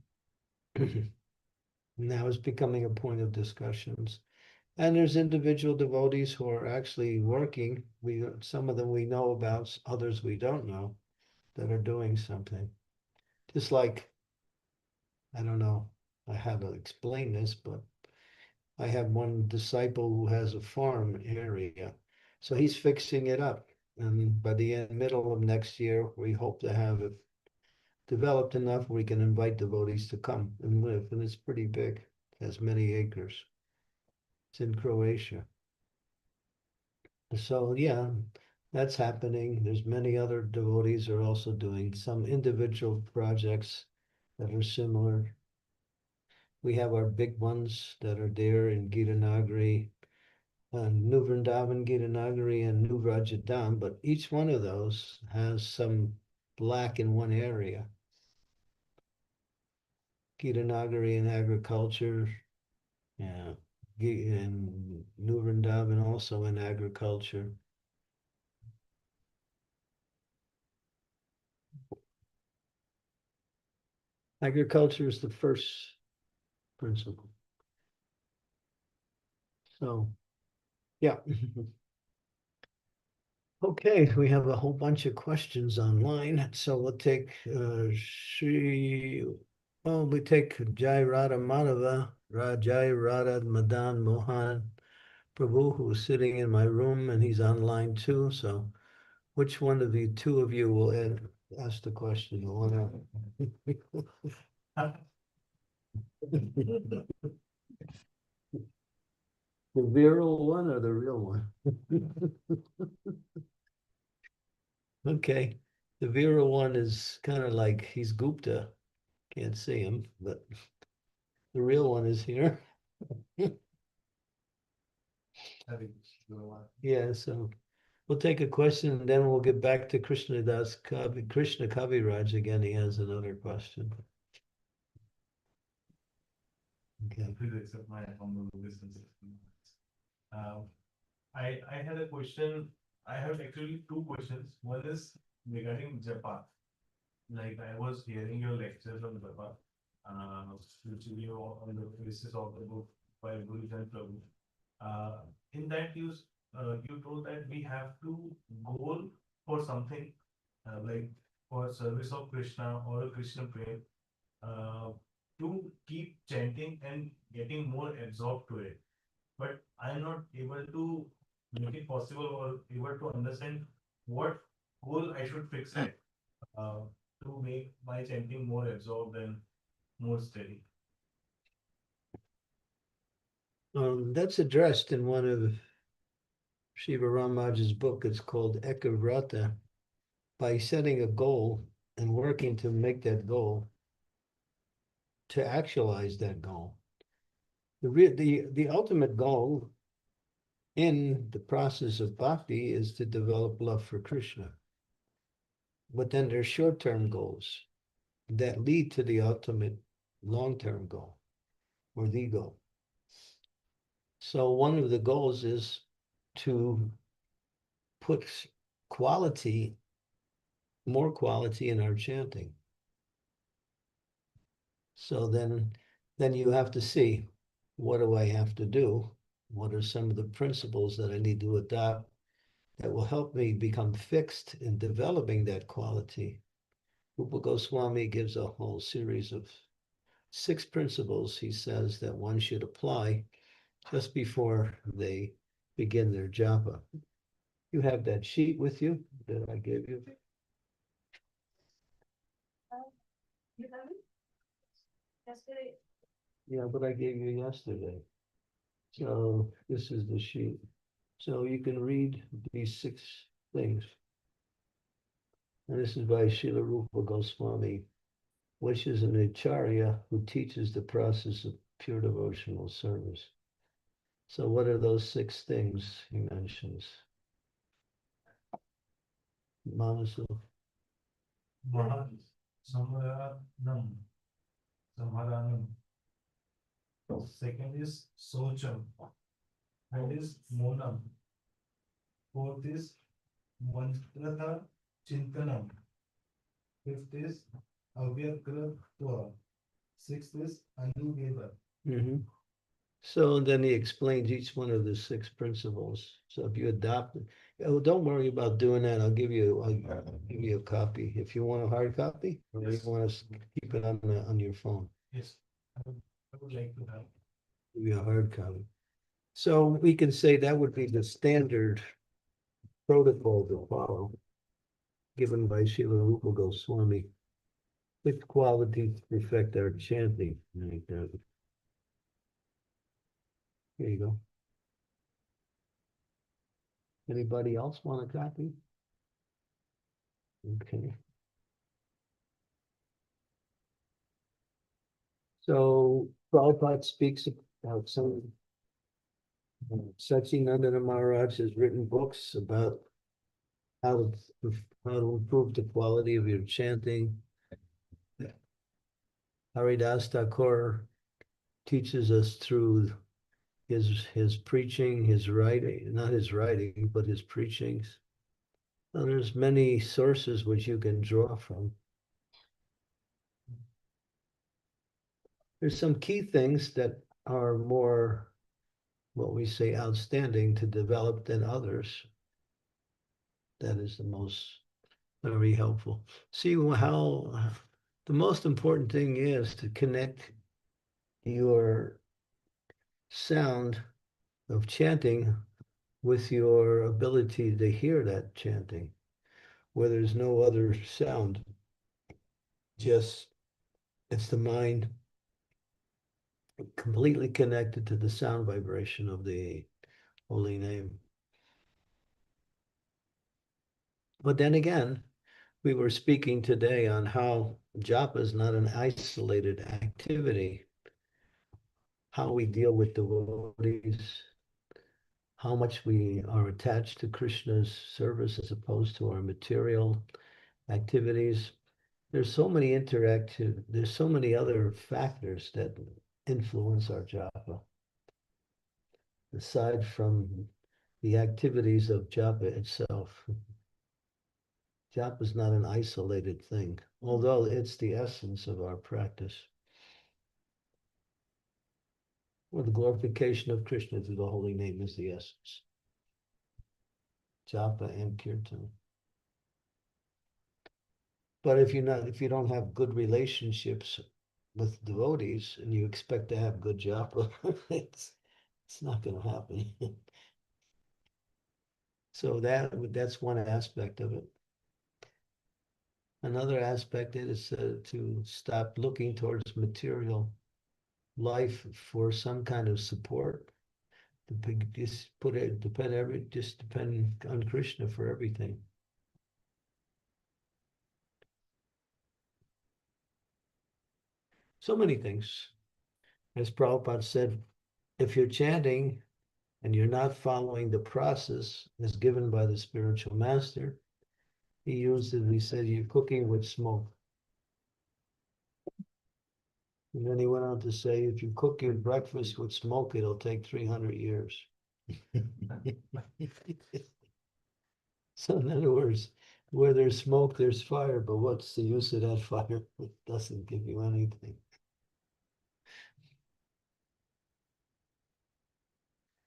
Now it's becoming a point of discussions. And there's individual devotees who are actually working. Some of them we know about, others we don't know, that are doing something. Just like, I don't know how to explain this, but I have one disciple who has a farm area. So he's fixing it up. And by the middle of next year, we hope to have it developed enough we can invite devotees to come and live. And it's pretty big, it has many acres. It's in Croatia. So yeah, that's happening. There's many other devotees are also doing some individual projects that are similar. We have our big ones that are there in Gitanagari, New Vrindavan, Gitanagari, and New Rajadam, but each one of those has some lack in one area. Gitanagari in agriculture, yeah, and New Vrindavan also in agriculture. Agriculture is the first principle. So, yeah. Okay, we have a whole bunch of questions online. So we'll take we take Jai Radha Madhava, Jai Radha Madan Mohan Prabhu, who's sitting in my room, and he's online too. So which one of the two of you will ask the question? The virile one or the real one? Okay. The virile one is kind of like he's Gupta. Can't see him, but the real one is here. Yeah, so we'll take a question and then we'll get back to Krishna Kaviraj again. He has another question. Okay. Please accept my humble obeisance. I had a question. I have actually two questions. One is regarding japa. Like I was hearing your lectures on japa, which you know on the basis of the book by Guru Jan Prabhu. In that you told that we have to goal for something like for service of Krishna or Krishna prayer uh, to keep chanting and getting more absorbed to it. But I'm not able to make it possible or able to understand what goal I should fix it uh, to make my chanting more absorbed and more steady. That's addressed in one of Shiva Ramaj's book. It's called Ekavrata. By setting a goal and working to make that goal, to actualize that goal. The ultimate goal in the process of bhakti is to develop love for Krishna. But then there's short-term goals that lead to the ultimate long-term goal or the goal. So one of the goals is to put quality, more quality in our chanting. So then you have to see, what do I have to do? What are some of the principles that I need to adopt that will help me become fixed in developing that quality? Rupa Goswami gives a whole series of 6 principles, he says, that one should apply just before they begin their japa. You have that sheet with you that I gave you? You have it? Yesterday. Yeah, but I gave you yesterday. So this is the sheet. So you can read these 6 things. And this is by Srila Rupa Goswami, which is an acharya who teaches the process of pure devotional service. So what are those 6 things he mentions? Manasu. Samaranam. Samaranam. Second is Socham. Third is Monam. Fourth is Mantrata Chintanam. Fifth is Avyakratva. Sixth is Anuveda. Mm-hmm. So then he explains each one of the 6 principles. So if you adopt it, oh, don't worry about doing that. I'll give you a copy. If you want a hard copy, or you want to keep it on your phone. Yes, I would like to have. Give you a hard copy. So we can say that would be the standard protocol to follow, given by Srila Rupa Goswami. 6 qualities to perfect our chanting. Like that. Here you go. Anybody else want a copy? Okay. So Prabhupada speaks about some Satchidananda Maharaj has written books about how to improve the quality of your chanting. Haridas Thakur teaches us through his preaching, his writing, not his writing, but his preachings. Now, there's many sources which you can draw from. There's some key things that are more, what we say, outstanding to develop than others. That is the most very helpful. See how the most important thing is to connect your sound of chanting with your ability to hear that chanting, where there's no other sound, just it's the mind completely connected to the sound vibration of the holy name. But then again, we were speaking today on how japa is not an isolated activity, how we deal with devotees, how much we are attached to Krishna's service as opposed to our material activities. There's so many there's so many other factors that influence our japa, aside from the activities of japa itself. Japa is not an isolated thing, although it's the essence of our practice. Well, the glorification of Krishna through the holy name is the essence. Japa and kirtan. But if you don't have good relationships with devotees and you expect to have good japa, it's not going to happen. So that's one aspect of it. Another aspect is to stop looking towards material life for some kind of support. Just depend on Krishna for everything. So many things. As Prabhupada said, if you're chanting and you're not following the process as given by the spiritual master, he said, you're cooking with smoke. And then he went on to say, if you cook your breakfast with smoke, it'll take 300 years. So in other words, where there's smoke, there's fire, but what's the use of that fire? It doesn't give you anything.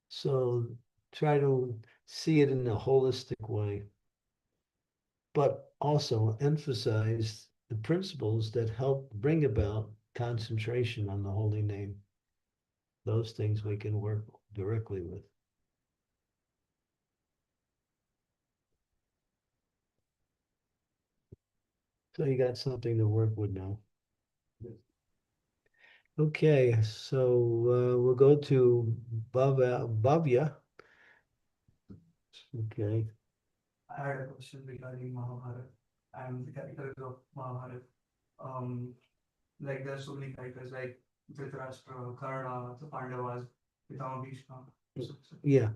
So try to see it in a holistic way, but also emphasize the principles that help bring about concentration on the holy name. Those things we can work directly with. So you got something to work with now. Okay, so we'll go to Bhavya. Okay. I had a question regarding Mahabharata and the characters of Mahabharata. Um, like there's so many characters like Dhritarashtra, Karna, the Pandavas, Pitama Bhishma. Yeah.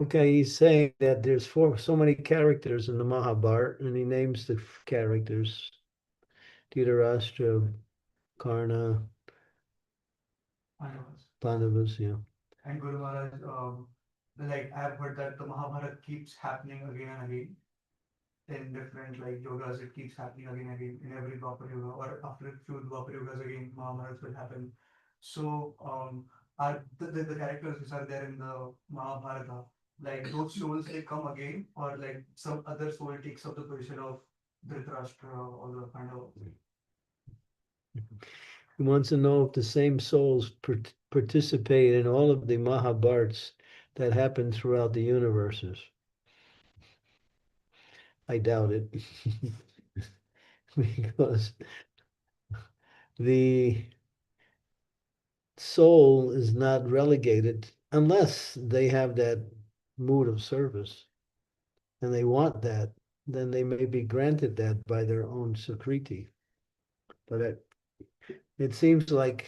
Okay, he's saying that there's so many characters in the Mahabharata, and he names the characters. Dhritarashtra, Karna, Pandavas, yeah. And Guru Maharaj, like I've heard that the Mahabharata keeps happening again and again in different like yogas. It keeps happening again and again in every Dwapar yoga, or after a few Dwapar yogas again, Mahabharata will happen. So, are the characters which are there in the Mahabharata, like those souls, they come again, or like some other soul takes up the position of Dhritarashtra or the Pandava? He wants to know if the same souls participate in all of the Mahabharats that happen throughout the universes. I doubt it. Because the soul is not relegated unless they have that mood of service and they want that, then they may be granted that by their own Sukriti. But it seems like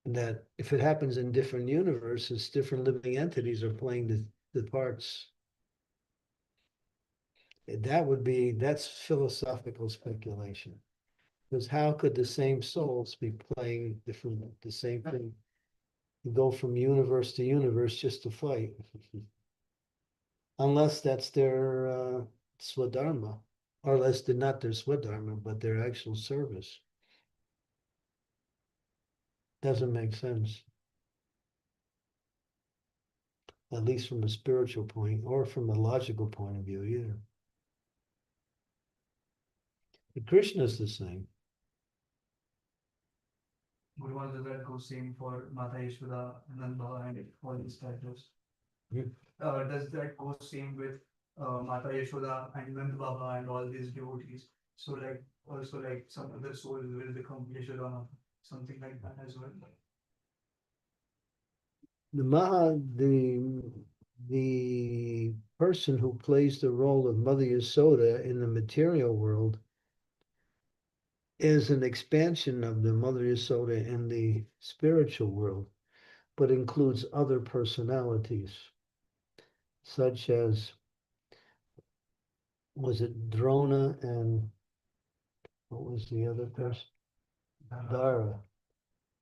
that if it happens in different universes, different living entities are playing the parts. That's philosophical speculation. Because how could the same souls be playing the same thing? You go from universe to universe just to fight. Unless that's their swadharma, or unless they're not their swadharma, but their actual service. Doesn't make sense. At least from a spiritual point, or from a logical point of view either. But Krishna is the same. Guru Maharaj, does that go same for Mata Yashoda, Nanda, and all these characters? Yeah. Does that go same with Mata Yashoda and Nand Baba and all these devotees? So like also like some other souls will become Yashoda, something like that as well. The person who plays the role of Mother Yasoda in the material world is an expansion of the Mother Yasoda in the spiritual world. but includes other personalities, such as, was it Drona and what was the other person? Dara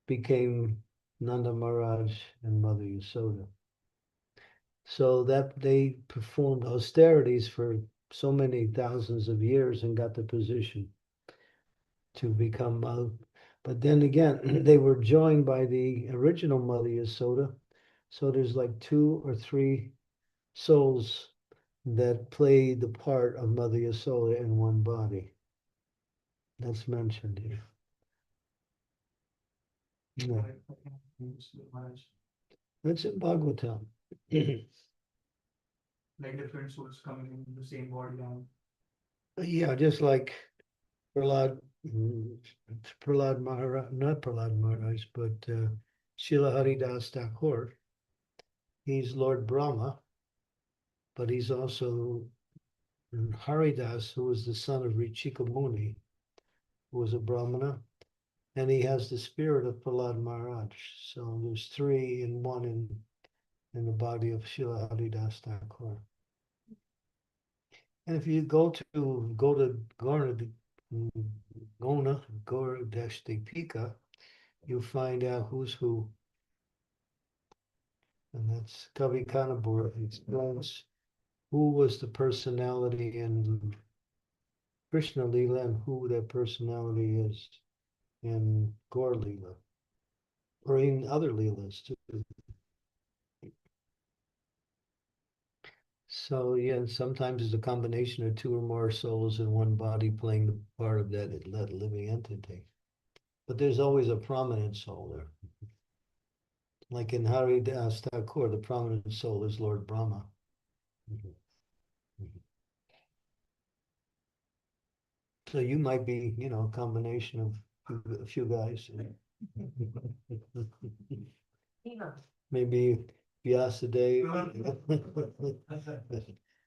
became Nanda Maharaj and Mother Yasoda. So that they performed austerities for so many thousands of years and got the position to become but then again, they were joined by the original Mother Yasoda. So there's like 2 or 3 souls that play the part of Mother Yasoda in one body. That's mentioned here. Yeah. That's in Bhagavatam. Like different souls coming in the same body and Yeah, just like Prahlad, Prahlad Maharaj, not Prahlad Maharaj, but Srila Haridas Thakur. He's Lord Brahma, but he's also Haridas, who was the son of Richika Muni, who was a Brahmana, and he has the spirit of Prahlad Maharaj. So there's 3 in one in the body of Srila Haridas Thakur. And if you go to Gona-Deshapika, you find out who's who. And that's Kavi Kanabur explains who was the personality in Krishna Lila and who that personality is in Gaur Lila, or in other Leelas too. So yeah, sometimes it's a combination of 2 or more souls in one body playing the part of that living entity. But there's always a prominent soul there. Like in Haridas Thakur, the prominent soul is Lord Brahma. So you might be, a combination of a few guys. Maybe Vyasadeva,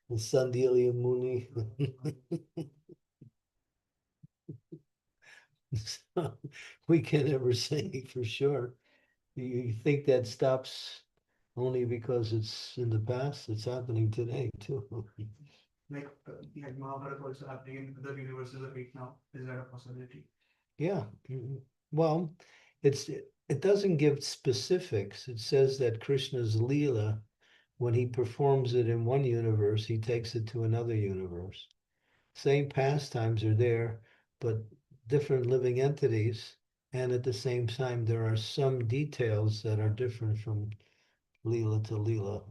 and Sandilya Muni. So we can't ever say for sure. You think that stops only because it's in the past? It's happening today too. like Mahabharata also happening in other universes right now. Is that a possibility? Yeah. Well, it doesn't give specifics. It says that Krishna's Leela, when he performs it in one universe, he takes it to another universe. Same pastimes are there, but different living entities. And at the same time, there are some details that are different from Leela to Leela.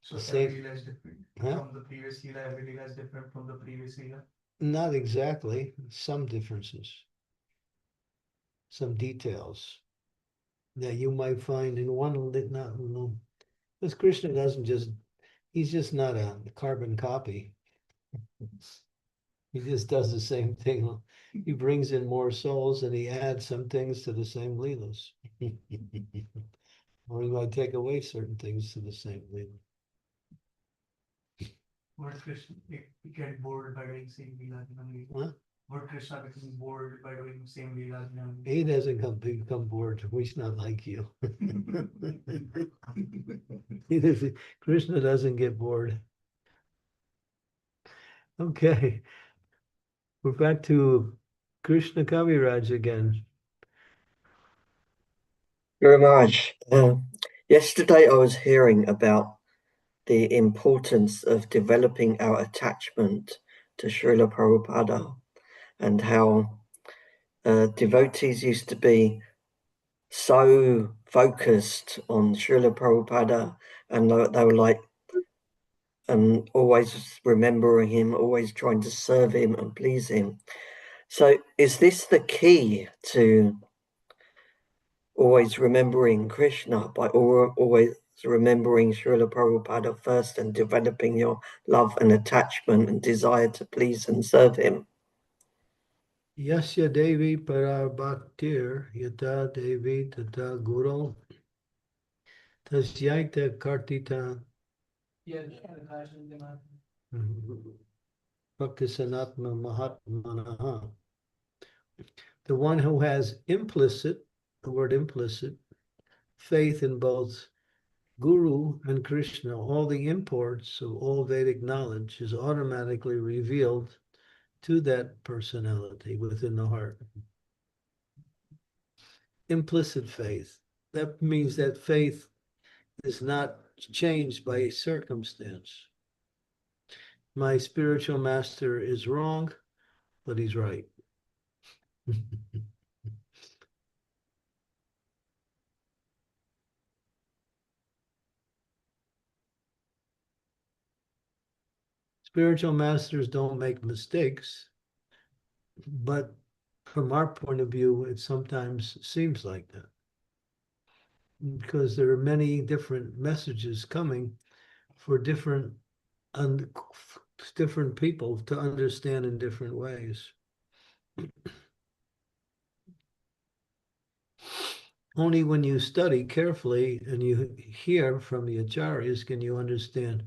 So Same- every Leela is different Huh? from the previous Leela. Every Leela is different from the previous Leela. Not exactly, some differences, some details that you might find in one, not, because Krishna doesn't he's just not a carbon copy. He just does the same thing. He brings in more souls and he adds some things to the same Leelas. Or he might take away certain things to the same Leela. Would Krishna get bored by doing same Leela? What? Would Krishna become bored by doing same Leela? He doesn't become bored. He's not like you. Krishna doesn't get bored. Okay. We're back to Krishna Kaviraj again. Guru Maharaj, yesterday I was hearing about the importance of developing our attachment to Srila Prabhupada and how devotees used to be so focused on Srila Prabhupada and they were like always remembering him, always trying to serve him and please him. So is this the key to always remembering Krishna, by always remembering Srila Prabhupada first and developing your love and attachment and desire to please and serve him? Yasya Devi Parabhaktir Yata Devi Tata Guru Tasyaita Kartita Bhaktisanatma Mahatmanaha. The one who has implicit, the word implicit, faith in both Guru and Krishna, all the imports of all Vedic knowledge is automatically revealed to that personality within the heart. Implicit faith. That means that faith is not changed by circumstance. My spiritual master is wrong, but he's right. Spiritual masters don't make mistakes, but from our point of view, it sometimes seems like that. Because there are many different messages coming for different people to understand in different ways. Only when you study carefully and you hear from the acharyas can you understand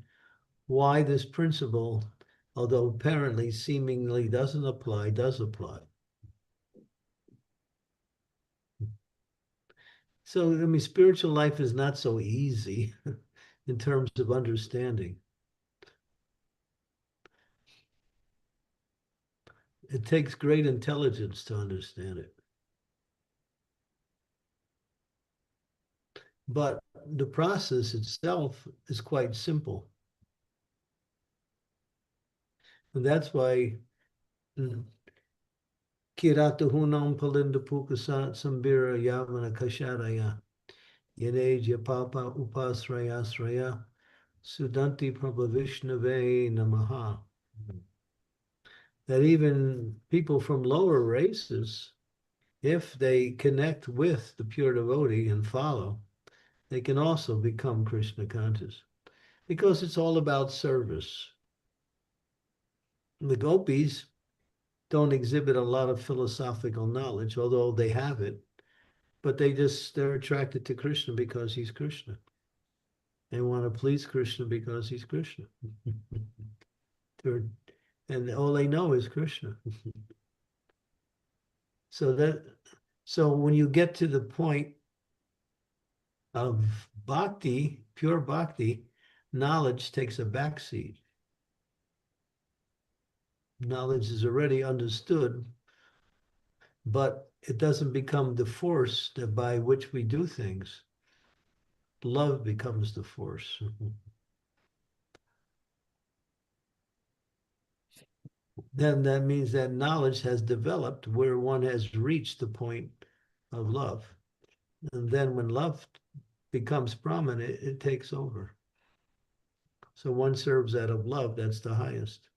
why this principle, although apparently seemingly doesn't apply, does apply. So, I mean, spiritual life is not so easy in terms of understanding. It takes great intelligence to understand it. But the process itself is quite simple. And that's why Kirata Hunam Palinda Pukasat Sambira Yavana Kasharaya Yanej Papa Upasraya Sraya Sudanti Prabhavishnave Namaha. That even people from lower races, if they connect with the pure devotee and follow, they can also become Krishna conscious. Because it's all about service. The gopis don't exhibit a lot of philosophical knowledge, although they have it, but they're attracted to Krishna because he's Krishna. They want to please Krishna because he's Krishna. And all they know is Krishna. So when you get to the point of bhakti, pure bhakti, knowledge takes a backseat. Knowledge is already understood, but it doesn't become the force by which we do things. Love becomes the force. Then that means that knowledge has developed where one has reached the point of love. And then when love becomes prominent, it takes over. So one serves out of love, that's the highest.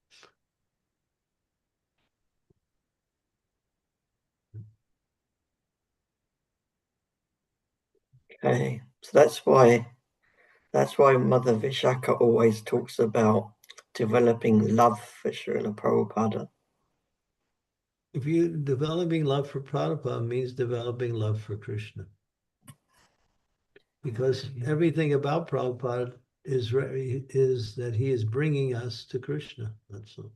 Okay, so that's why Mother Vishaka always talks about developing love for Srila Prabhupada. If you developing love for Prabhupada means developing love for Krishna. Because everything about Prabhupada is that he is bringing us to Krishna. That's all.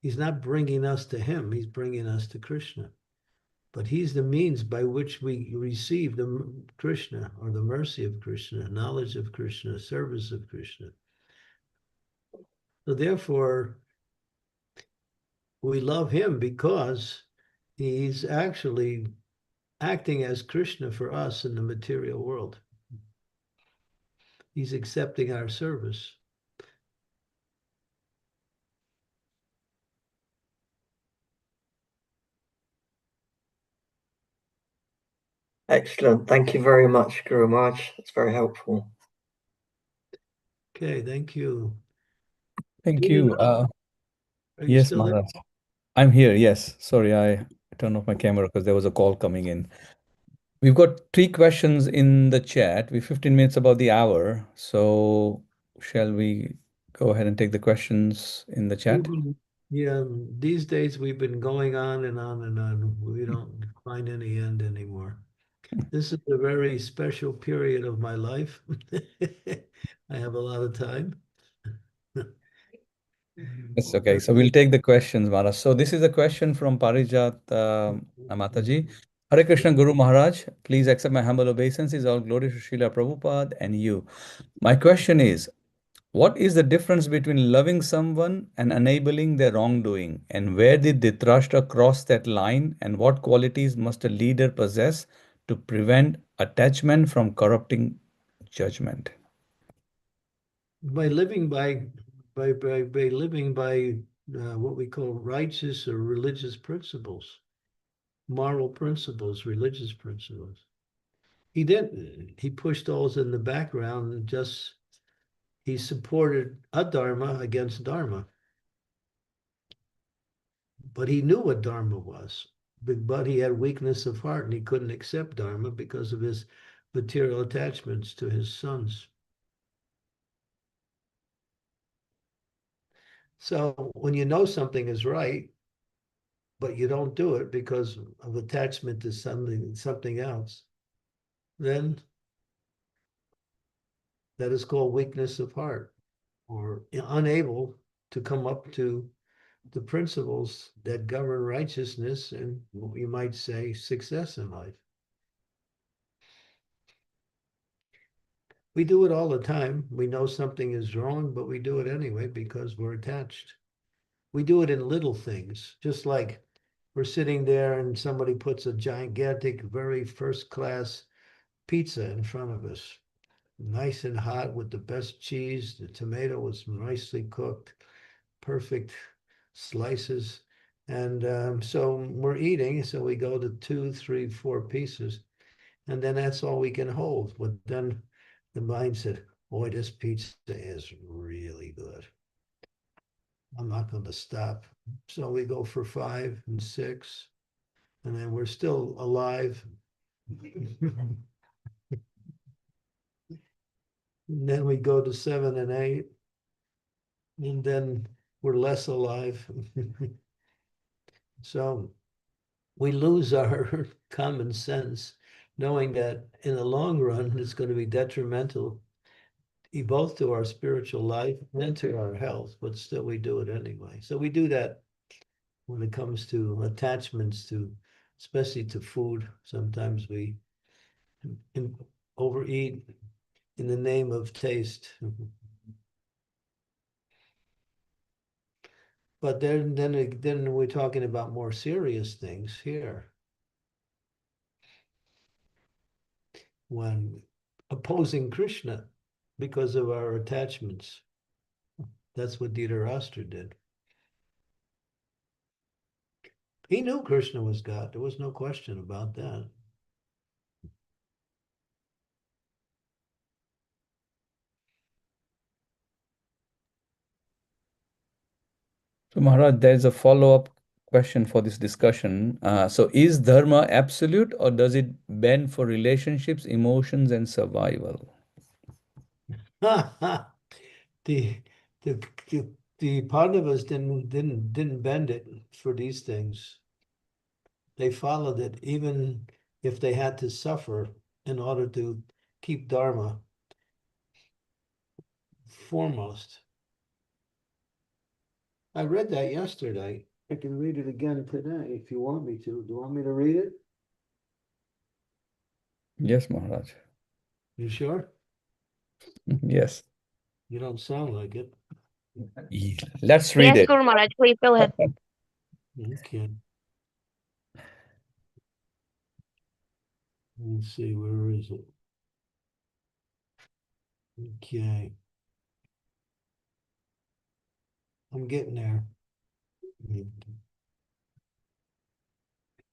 He's not bringing us to him, he's bringing us to Krishna. But he's the means by which we receive the Krishna, or the mercy of Krishna, knowledge of Krishna, service of Krishna. So therefore, we love him because he's actually acting as Krishna for us in the material world. He's accepting our service. Excellent. Thank you very much, Guru Maharaj. That's very helpful. Okay, thank you. Thank you. Are you Yes, still there? Maharaj. I'm here. Yes. Sorry, I turned off my camera because there was a call coming in. We've got three questions in the chat. We're 15 minutes about the hour. So shall we go ahead and take the questions in the chat? Yeah, these days we've been going on and on and on. We don't find any end anymore. This is a very special period of my life. I have a lot of time. It's okay. So we'll take the questions, Maharaj. So this is a question from Parijat Mataji. Hare Krishna Guru Maharaj, please accept my humble obeisances. All glory to Srila Prabhupada and you. My question is, what is the difference between loving someone and enabling their wrongdoing? And where did Dhritarashtra cross that line? And what qualities must a leader possess to prevent attachment from corrupting judgment? By living by living by what we call righteous or religious principles, moral principles, religious principles. He didn't. He pushed those in the background and just he supported adharma against dharma. But he knew what dharma was. But he had weakness of heart and he couldn't accept dharma because of his material attachments to his sons. So when you know something is right, but you don't do it because of attachment to something else, then that is called weakness of heart, or unable to come up to the principles that govern righteousness and what you might say success in life. We do it all the time. We know something is wrong, but we do it anyway because we're attached. We do it in little things, just like we're sitting there and somebody puts a gigantic, very first class pizza in front of us, nice and hot with the best cheese. The tomato was nicely cooked, perfect slices. And so we're eating, so we go to 2, 3, 4 pieces, and then that's all we can hold. But then the mind said, boy, this pizza is really good. I'm not going to stop. So we go for 5 and 6, and then we're still alive. And then we go to 7 and 8, and then we're less alive. So we lose our common sense, knowing that in the long run, it's going to be detrimental both to our spiritual life and to our health, but still we do it anyway. So we do that when it comes to attachments to, especially to food. Sometimes we overeat in the name of taste. But then we're talking about more serious things here. When opposing Krishna because of our attachments. That's what Dhritarashtra did. He knew Krishna was God. There was no question about that. So, Maharaj, there's a follow-up question for this discussion. So, is dharma absolute or does it bend for relationships, emotions, and survival? the, the, the Pandavas didn't bend it for these things. They followed it even if they had to suffer in order to keep Dharma foremost. I read that yesterday. I can read it again today if you want me to. Do you want me to read it? Yes, Maharaj. You sure? Yes. You don't sound like it. Let's read Yes, it. Guru Maharaj, please go ahead. Okay. Let's see, where is it? Okay. I'm getting there.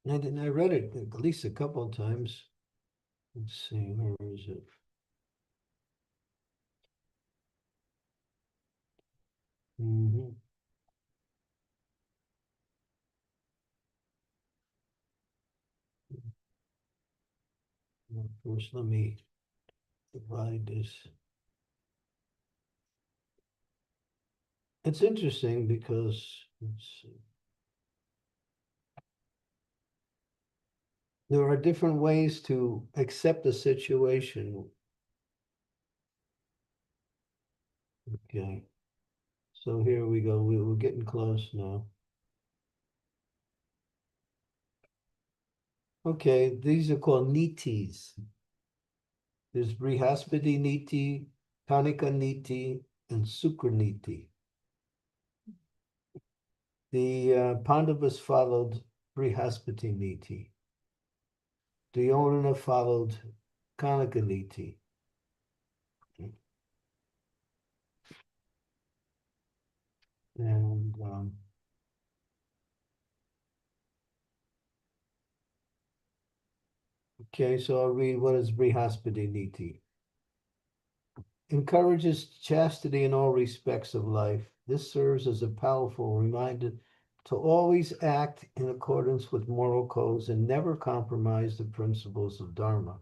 I read it at least a couple of times. Let's see, where is it? Mm-hmm. Well, first, let me divide this. It's interesting because let's see. There are different ways to accept a situation. Okay. So here we go. We're getting close now. Okay, these are called nitis. There's Brihaspati niti, Kanika niti, and Sukra niti. The Pandavas followed Brihaspati niti. Duryodhana followed Kanika niti. And okay, so I'll read what is Brihaspati niti. Encourages chastity in all respects of life. This serves as a powerful reminder to always act in accordance with moral codes and never compromise the principles of Dharma.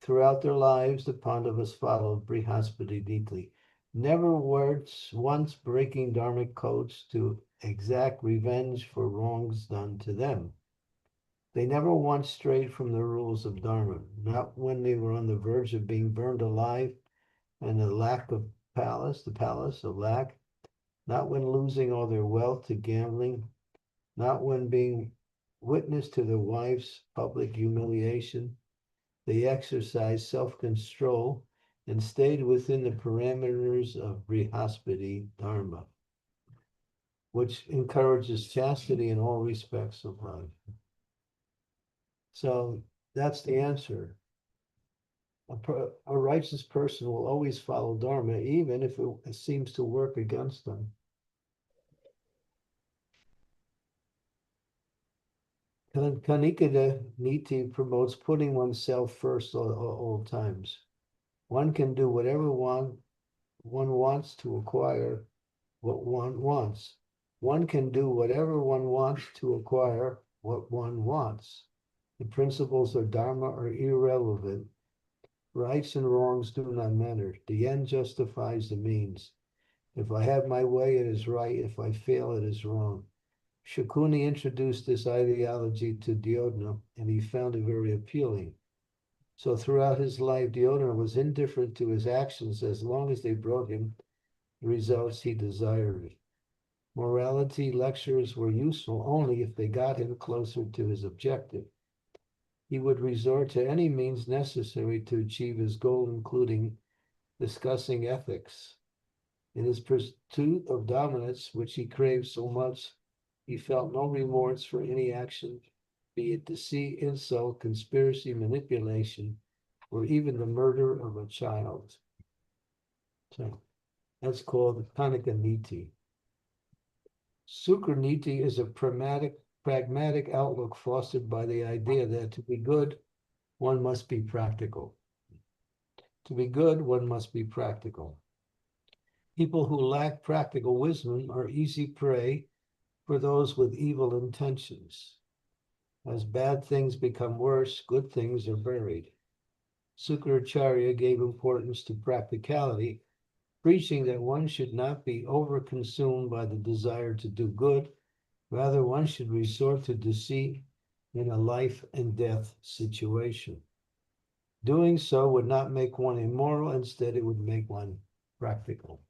Throughout their lives, the Pandavas followed Brihaspati neatly, never once breaking Dharmic codes to exact revenge for wrongs done to them. They never once strayed from the rules of Dharma, not when they were on the verge of being burned alive and the palace of lack, not when losing all their wealth to gambling, not when being witness to their wife's public humiliation. They exercised self-control and stayed within the parameters of Brihaspati Dharma, which encourages chastity in all respects of life. So that's the answer. A righteous person will always follow Dharma, even if it seems to work against them. Kanikada Niti promotes putting oneself first at all times. One can do whatever one wants to acquire what one wants. One can do whatever one wants to acquire what one wants. The principles of Dharma are irrelevant. Rights and wrongs do not matter. The end justifies the means. If I have my way, it is right. If I fail, it is wrong. Shakuni introduced this ideology to Duryodhana, and he found it very appealing. So throughout his life, Duryodhana was indifferent to his actions as long as they brought him the results he desired. Morality lectures were useful only if they got him closer to his objective. He would resort to any means necessary to achieve his goal, including discussing ethics. In his pursuit of dominance, which he craved so much, he felt no remorse for any action, be it deceit, insult, conspiracy, manipulation, or even the murder of a child. So that's called Kanika Niti. Sukra Niti is a pragmatic outlook fostered by the idea that to be good, one must be practical. To be good, one must be practical. People who lack practical wisdom are easy prey for those with evil intentions. As bad things become worse, good things are buried. Sukracharya gave importance to practicality, preaching that one should not be overconsumed by the desire to do good. Rather, one should resort to deceit in a life and death situation. Doing so would not make one immoral, instead, it would make one practical.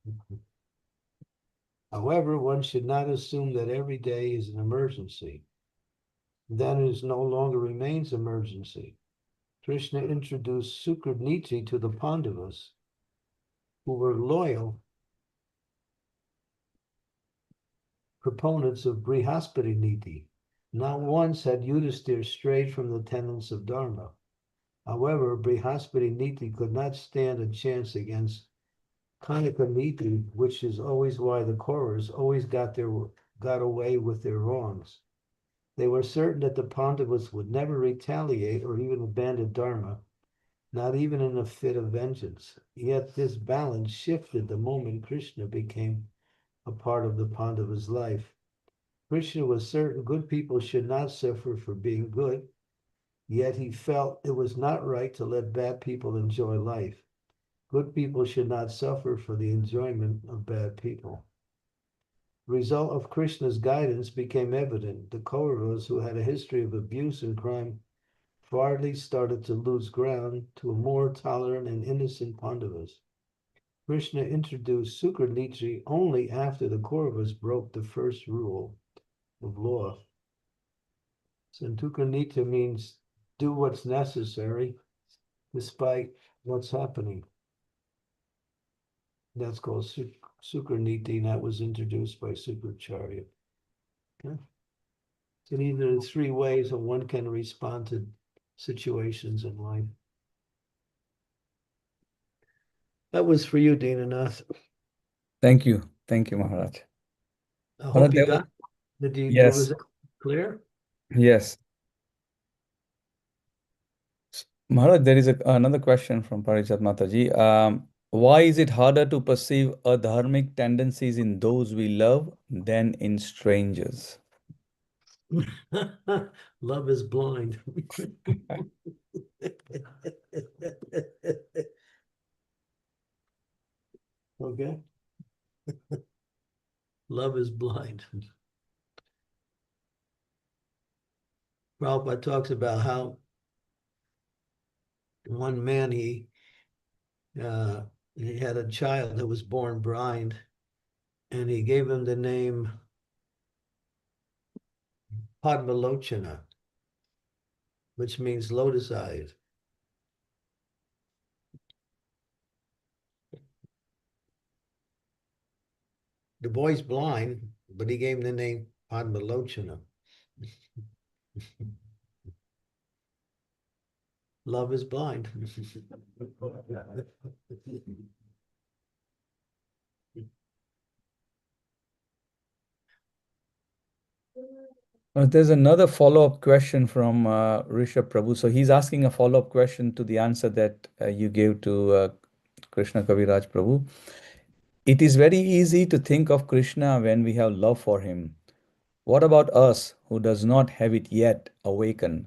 However, one should not assume that every day is an emergency. Then it no longer remains emergency. Krishna introduced Sukraniti to the Pandavas, who were loyal proponents of Brihaspati Niti. Not once had Yudhisthira strayed from the tenets of Dharma. However, Brihaspati Niti could not stand a chance against Kanika Niti, which is always why the Kauravas always got away with their wrongs. They were certain that the Pandavas would never retaliate or even abandon Dharma, not even in a fit of vengeance. Yet this balance shifted the moment Krishna became a part of the Pandavas' life. Krishna was certain good people should not suffer for being good, yet he felt it was not right to let bad people enjoy life. Good people should not suffer for the enjoyment of bad people. The result of Krishna's guidance became evident. The Kauravas, who had a history of abuse and crime, finally started to lose ground to a more tolerant and innocent Pandavas. Krishna introduced Sukraniti only after the Kauravas broke the first rule of law. Santukanita means do what's necessary despite what's happening. That's called Sukraniti, and that was introduced by Sukracharya. Okay? So these are the three ways that one can respond to situations in life. That was for you, Dinanath. Thank you. Thank you, Maharaj. I Maharaj, hope you there got was- it. Was yes, it clear? yes. Maharaj, there is another question from Parijat Mataji. Why is it harder to perceive adharmic tendencies in those we love than in strangers? Love is blind. Okay. Love is blind. Prabhupada talks about how one man he had a child that was born blind, and he gave him the name Padmalochana, which means lotus eyed. The boy's blind, but he gave him the name Padmalochana. Love is blind. There's another follow-up question from Rishabh Prabhu. So he's asking a follow-up question to the answer that you gave to Krishna Kaviraj Prabhu. It is very easy to think of Krishna when we have love for him. What about us who does not have it yet awakened?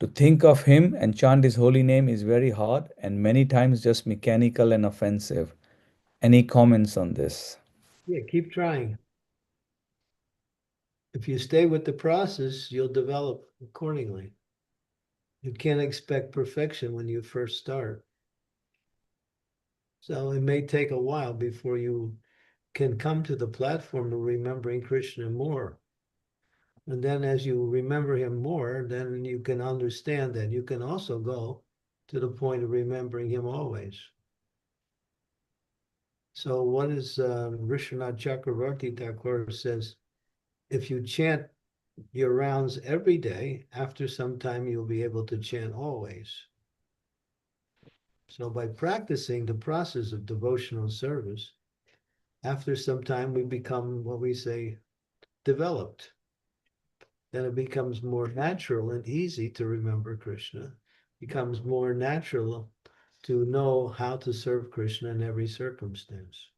To think of him and chant his holy name is very hard and many times just mechanical and offensive. Any comments on this? Yeah, keep trying. If you stay with the process, you'll develop accordingly. You can't expect perfection when you first start. So it may take a while before you can come to the platform of remembering Krishna more. And then as you remember him more, then you can understand that you can also go to the point of remembering him always. So what is Vishwanath Chakravarti Thakur says, if you chant your rounds every day, after some time you'll be able to chant always. So by practicing the process of devotional service, after some time we become what we say developed. Then it becomes more natural and easy to remember Krishna, becomes more natural to know how to serve Krishna in every circumstance.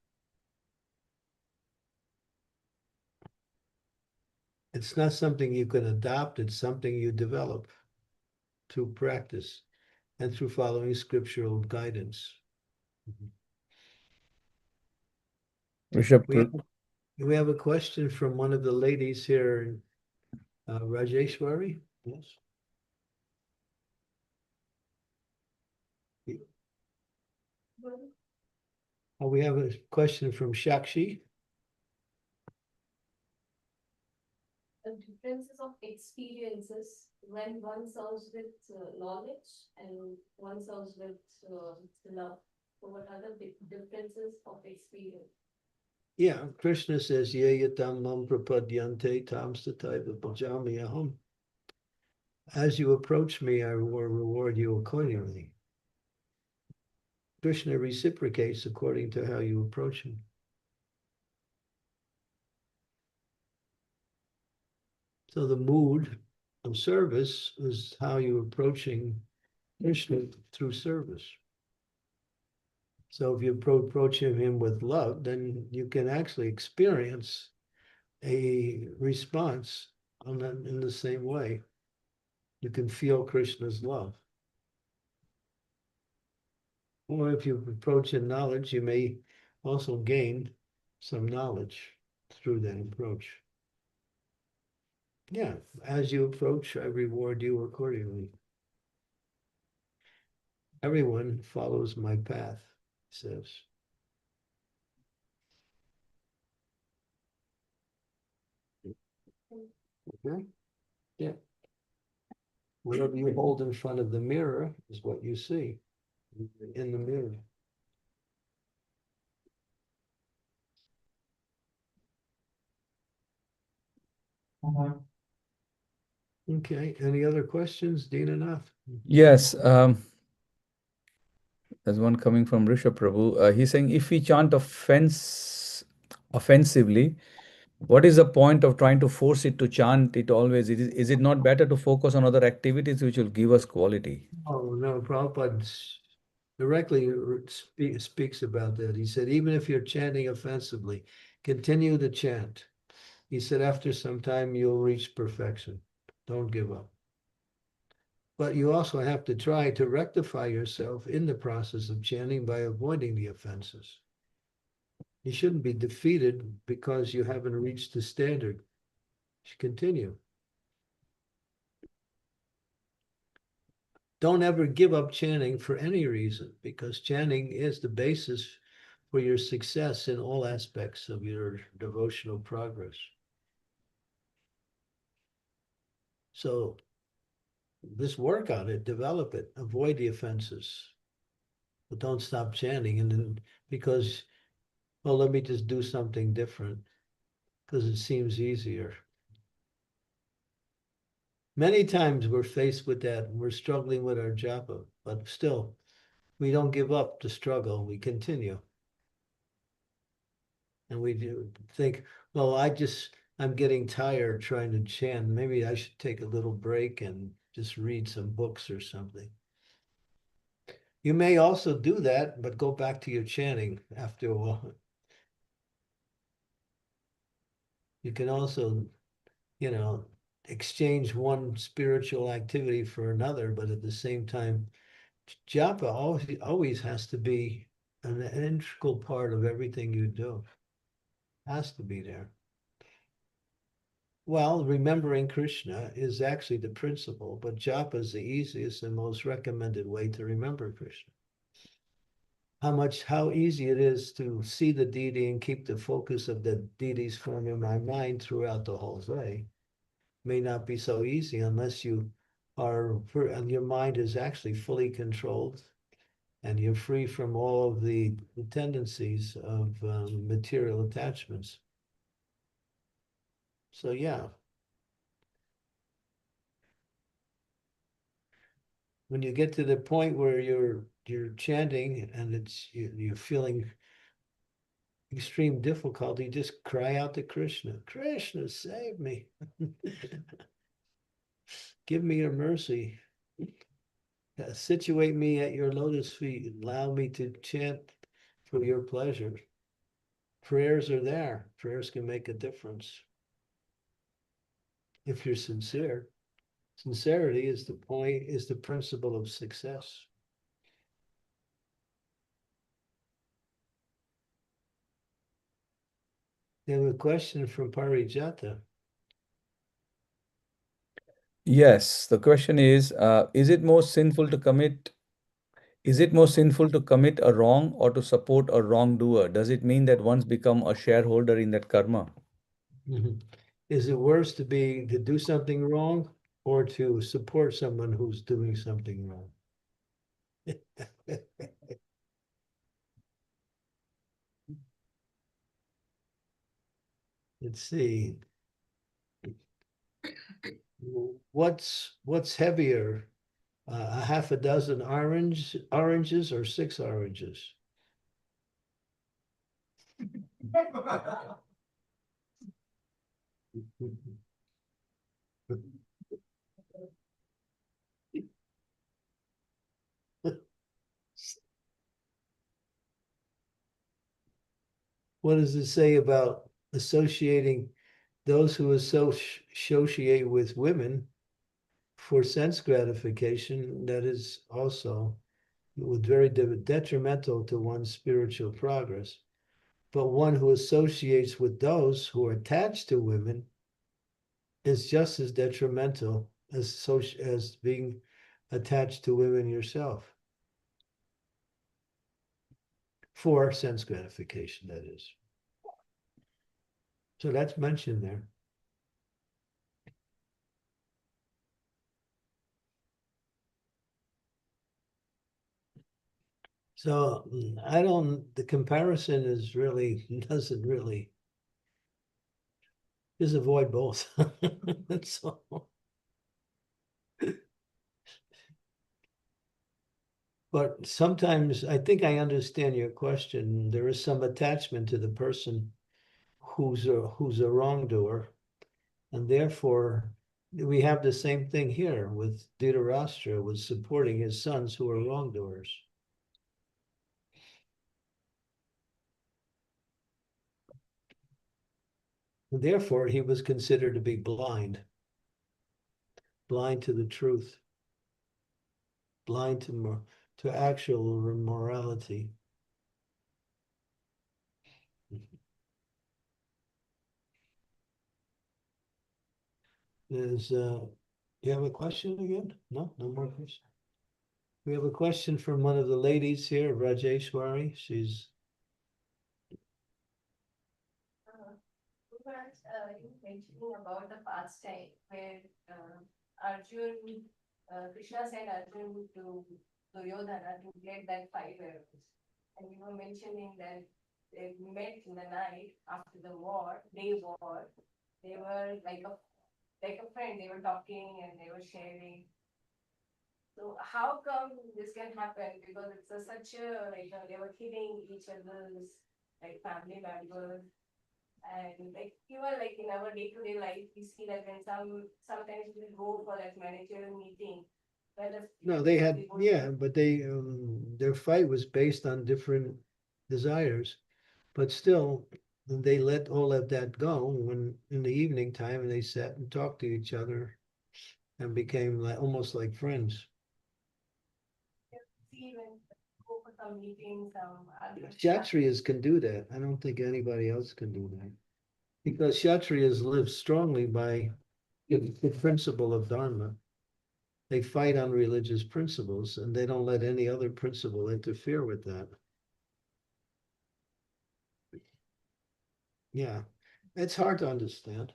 It's not something you can adopt, it's something you develop through practice and through following scriptural guidance. Rishabh, We have a question from one of the ladies here, Rajeshwari. Yes. We have a question from Shakshi. The differences of experiences when one serves with knowledge and one serves with love. So what are the differences of experience? Yeah, Krishna says, Ye yatam mam prapadyante tam sataiva bhajami aham. As you approach me, I will reward you accordingly. Krishna reciprocates according to how you approach him. So the mood of service is how you're approaching Krishna through service. So if you approach him with love, then you can actually experience a response in the same way. You can feel Krishna's love. Or if you approach in knowledge, you may also gain some knowledge through that approach. Yeah, as you approach, I reward you accordingly. Everyone follows my path, he says. Okay? Yeah. Whatever you hold in front of the mirror is what you see in the mirror. Okay, any other questions, Dina Nath? Yes, there's one coming from Rishabh Prabhu. He's saying, if we chant offensively, what is the point of trying to force it to chant it always? Is it not better to focus on other activities which will give us quality? Oh, no, Prabhupada directly speaks about that. He said, even if you're chanting offensively, continue to chant. He said, after some time, you'll reach perfection. Don't give up. But you also have to try to rectify yourself in the process of chanting by avoiding the offenses. You shouldn't be defeated because you haven't reached the standard. You should continue. Don't ever give up chanting for any reason, because chanting is the basis for your success in all aspects of your devotional progress. So just work on it, develop it, avoid the offenses, but don't stop chanting. And then because, well, let me just do something different because it seems easier. Many times we're faced with that and we're struggling with our japa, but still, we don't give up the struggle, we continue. And we do think, well, I'm getting tired trying to chant. Maybe I should take a little break and just read some books or something. You may also do that, but go back to your chanting after a while. You can also, exchange one spiritual activity for another, but at the same time, japa always has to be an integral part of everything you do. Has to be there. Well, remembering Krishna is actually the principle, but japa is the easiest and most recommended way to remember Krishna. How easy it is to see the deity and keep the focus of the deity's form in my mind throughout the whole day may not be so easy unless you and your mind is actually fully controlled and you're free from all of the tendencies of material attachments. So yeah, when you get to the point where you're chanting and you're feeling extreme difficulty, just cry out to Krishna. Krishna, save me. Give me your mercy. Situate me at your lotus feet. Allow me to chant for your pleasure. Prayers are there. Prayers can make a difference. If you're sincere. Sincerity is the principle of success. We have a question from Parijata. Yes, the question is it more sinful to commit a wrong or to support a wrongdoer? Does it mean that one's become a shareholder in that karma? Is it worse to do something wrong or to support someone who's doing something wrong? Let's see. What's heavier? A half a dozen oranges or 6 oranges? What does it say about associating those who associate with women for sense gratification? That is also very detrimental to one's spiritual progress. But one who associates with those who are attached to women is just as detrimental as being attached to women yourself. For sense gratification, that is. So that's mentioned there. So I don't, the comparison is really, doesn't really, just avoid both. That's all. But sometimes I think I understand your question. There is some attachment to the person who's a wrongdoer. And therefore, we have the same thing here with Dhritarashtra was supporting his sons who were wrongdoers. And therefore, he was considered to be blind to the truth, blind to actual morality. There's, you have a question again? No more questions. We have a question from one of the ladies here, Rajeshwari. She's. You mentioning about the pastime where Arjun, Krishna sent Arjun to Duryodhana to get that 5 arrows. And you were mentioning that they met in the night after the war, they war. They were like a friend, they were talking and they were sharing. So how come this can happen? Because it's such a they were killing each other's like family members. And like even like in our day-to-day life, we see that when sometimes we go for that managerial meeting. No, they had, yeah, but they their fight was based on different desires, but still they let all of that go when in the evening time and they sat and talked to each other and became like almost like friends. See when go for some meetings, Kshatriyas can do that. I don't think anybody else can do that. Because Kshatriyas live strongly by the principle of Dharma. They fight on religious principles and they don't let any other principle interfere with that. Yeah, it's hard to understand.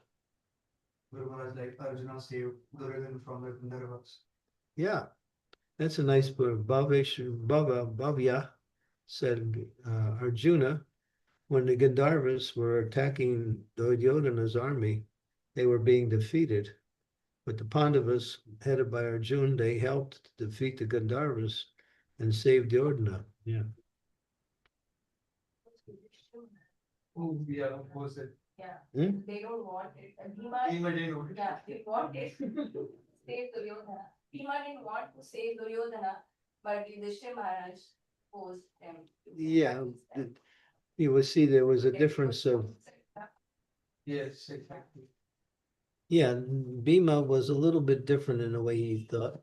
Guru Maharaj, like Arjuna saved Duryodhana from the Gandharvas. Yeah, that's a nice book. Bhavya said Arjuna, when the Gandharvas were attacking Duryodhana's army, they were being defeated. But the Pandavas, headed by Arjuna, they helped defeat the Gandharvas and saved Duryodhana. Yeah. Oh, yeah, was it? Yeah, Hmm? they don't want it. Bhima didn't know. yeah, they want it to save Duryodhana. Bhima didn't want to save Duryodhana, but Yudhishthira Maharaj forced them. Yeah, you will see there was a difference of. Yes, exactly. Yeah, Bhima was a little bit different in the way he thought.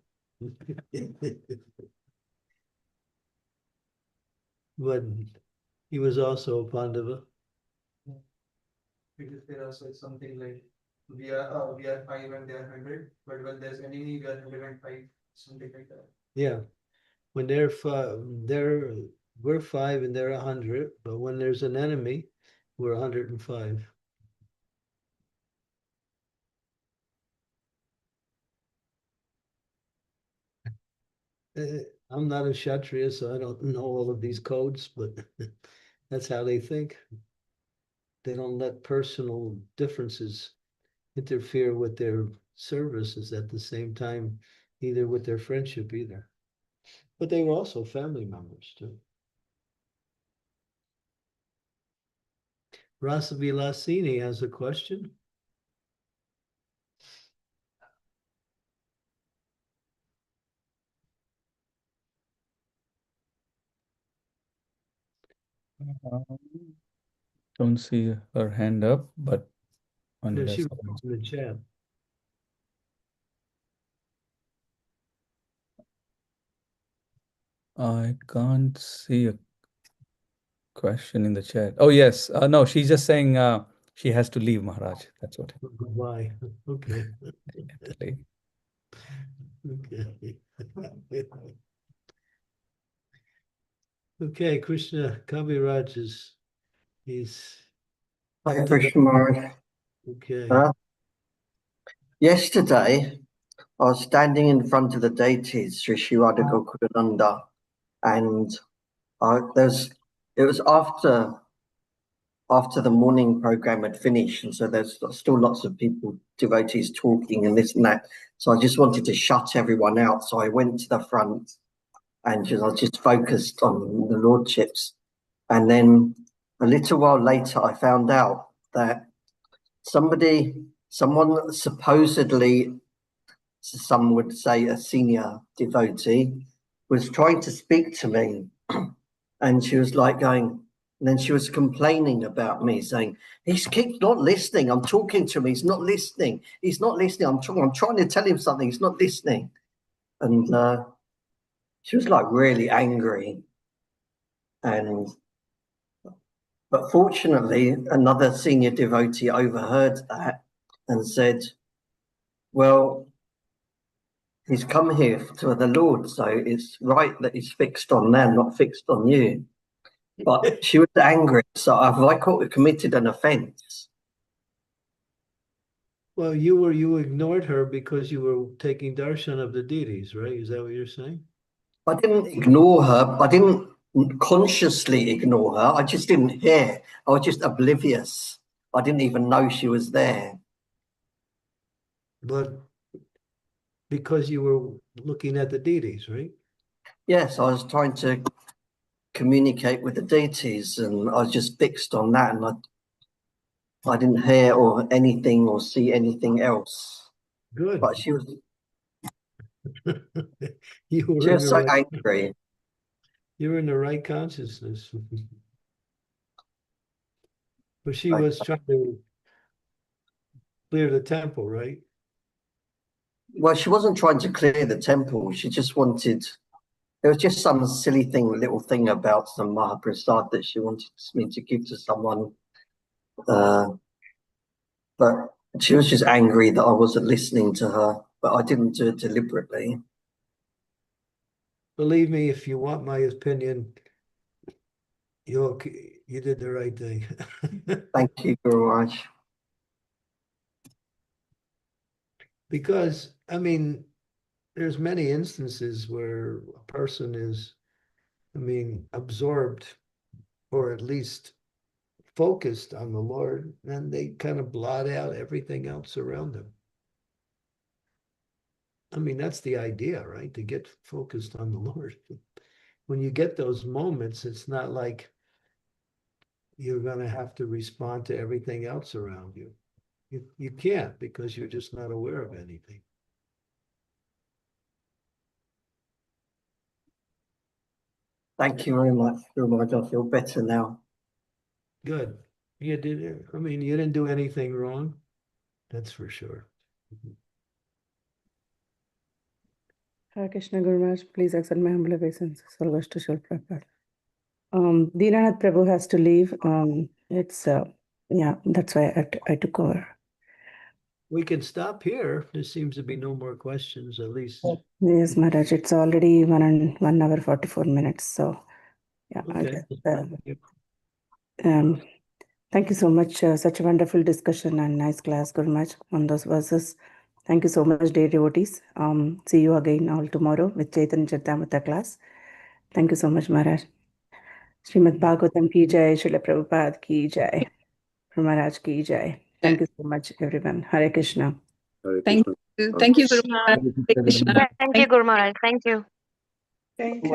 But he was also a Pandava. Because there are something like we are 5 and they are 100, but when there's enemy, we are 105, something like that. Yeah, when we're 5 and they're 100, but when there's an enemy, we're 105. I'm not a Kshatriya, so I don't know all of these codes, but that's how they think. They don't let personal differences interfere with their services at the same time, either with their friendship either. But they were also family members too. Rasavilasini has a question. Don't see her hand up, but No, unless she was in the chat. I can't see a question in the chat. Oh, yes. No, she's just saying she has to leave, Maharaj. That's what. Goodbye. Okay. Okay. Okay. Okay, Krishna Kaviraj he's Hare Krishna Maharaj. okay. Yesterday, I was standing in front of the deities, Sri Shivada Gokulananda, and it was after the morning program had finished, and so there's still lots of people, devotees, talking and this and that. So I just wanted to shut everyone out. So I went to the front and I just focused on the lordships. And then a little while later, I found out that someone supposedly, some would say a senior devotee, was trying to speak to me. And she was like going, and then she was complaining about me, saying, he keeps not listening. I'm talking to him. He's not listening. He's not listening. I'm trying to tell him something. He's not listening. And she was like really angry. But fortunately, another senior devotee overheard that and said, well, he's come here to the Lord, so it's right that he's fixed on them, not fixed on you. But she was angry, so have I committed an offense? Well, you ignored her because you were taking darshan of the deities, right? Is that what you're saying? I didn't ignore her. I didn't consciously ignore her. I just didn't hear. I was just oblivious. I didn't even know she was there. But because you were looking at the deities, right? Yes, I was trying to communicate with the deities, and I was just fixed on that, and I didn't hear or anything or see anything else. Good. But she was You were she in was the so right, angry. you were in the right consciousness. But she Like, was trying to clear the temple, right? well, she wasn't trying to clear the temple. She just wanted. There was just some silly little thing about some Mahaprasad that she wanted me to give to someone. But she was just angry that I wasn't listening to her, but I didn't do it deliberately. Believe me, if you want my opinion, you did the right thing. Thank you, Guru Maharaj. Because, I mean, there's many instances where a person is, absorbed or at least focused on the Lord, and they kind of blot out everything else around them. That's the idea, right? To get focused on the Lord. When you get those moments, it's not like you're going to have to respond to everything else around you. You can't, because you're just not aware of anything. Thank you very much, Guru Maharaj. I feel better now. Good. You did it. You didn't do anything wrong. That's for sure. Hare Krishna Guru Maharaj, please accept my humble obeisance. Salvas to Srila Prabhupada. Dinanath Prabhu has to leave. That's why I took over. We can stop here. There seems to be no more questions, at least. Yes, Maharaj, it's already 1 hour 44 minutes. So, yeah. Okay. Thank you so much. Such a wonderful discussion and nice class, Guru Maharaj, on those verses. Thank you so much, dear devotees. See you again all tomorrow with Chaitanya Charitamrita class. Thank you so much, Maharaj. Srimad Bhagavatam ki jai, Srila Prabhupada ki jai, Maharaj ki jai. Thank you so much, everyone. Hare Krishna. Thank you. Thank you, Guru Maharaj. Hare Krishna. Thank you, Guru Maharaj. Thank you. Thank you.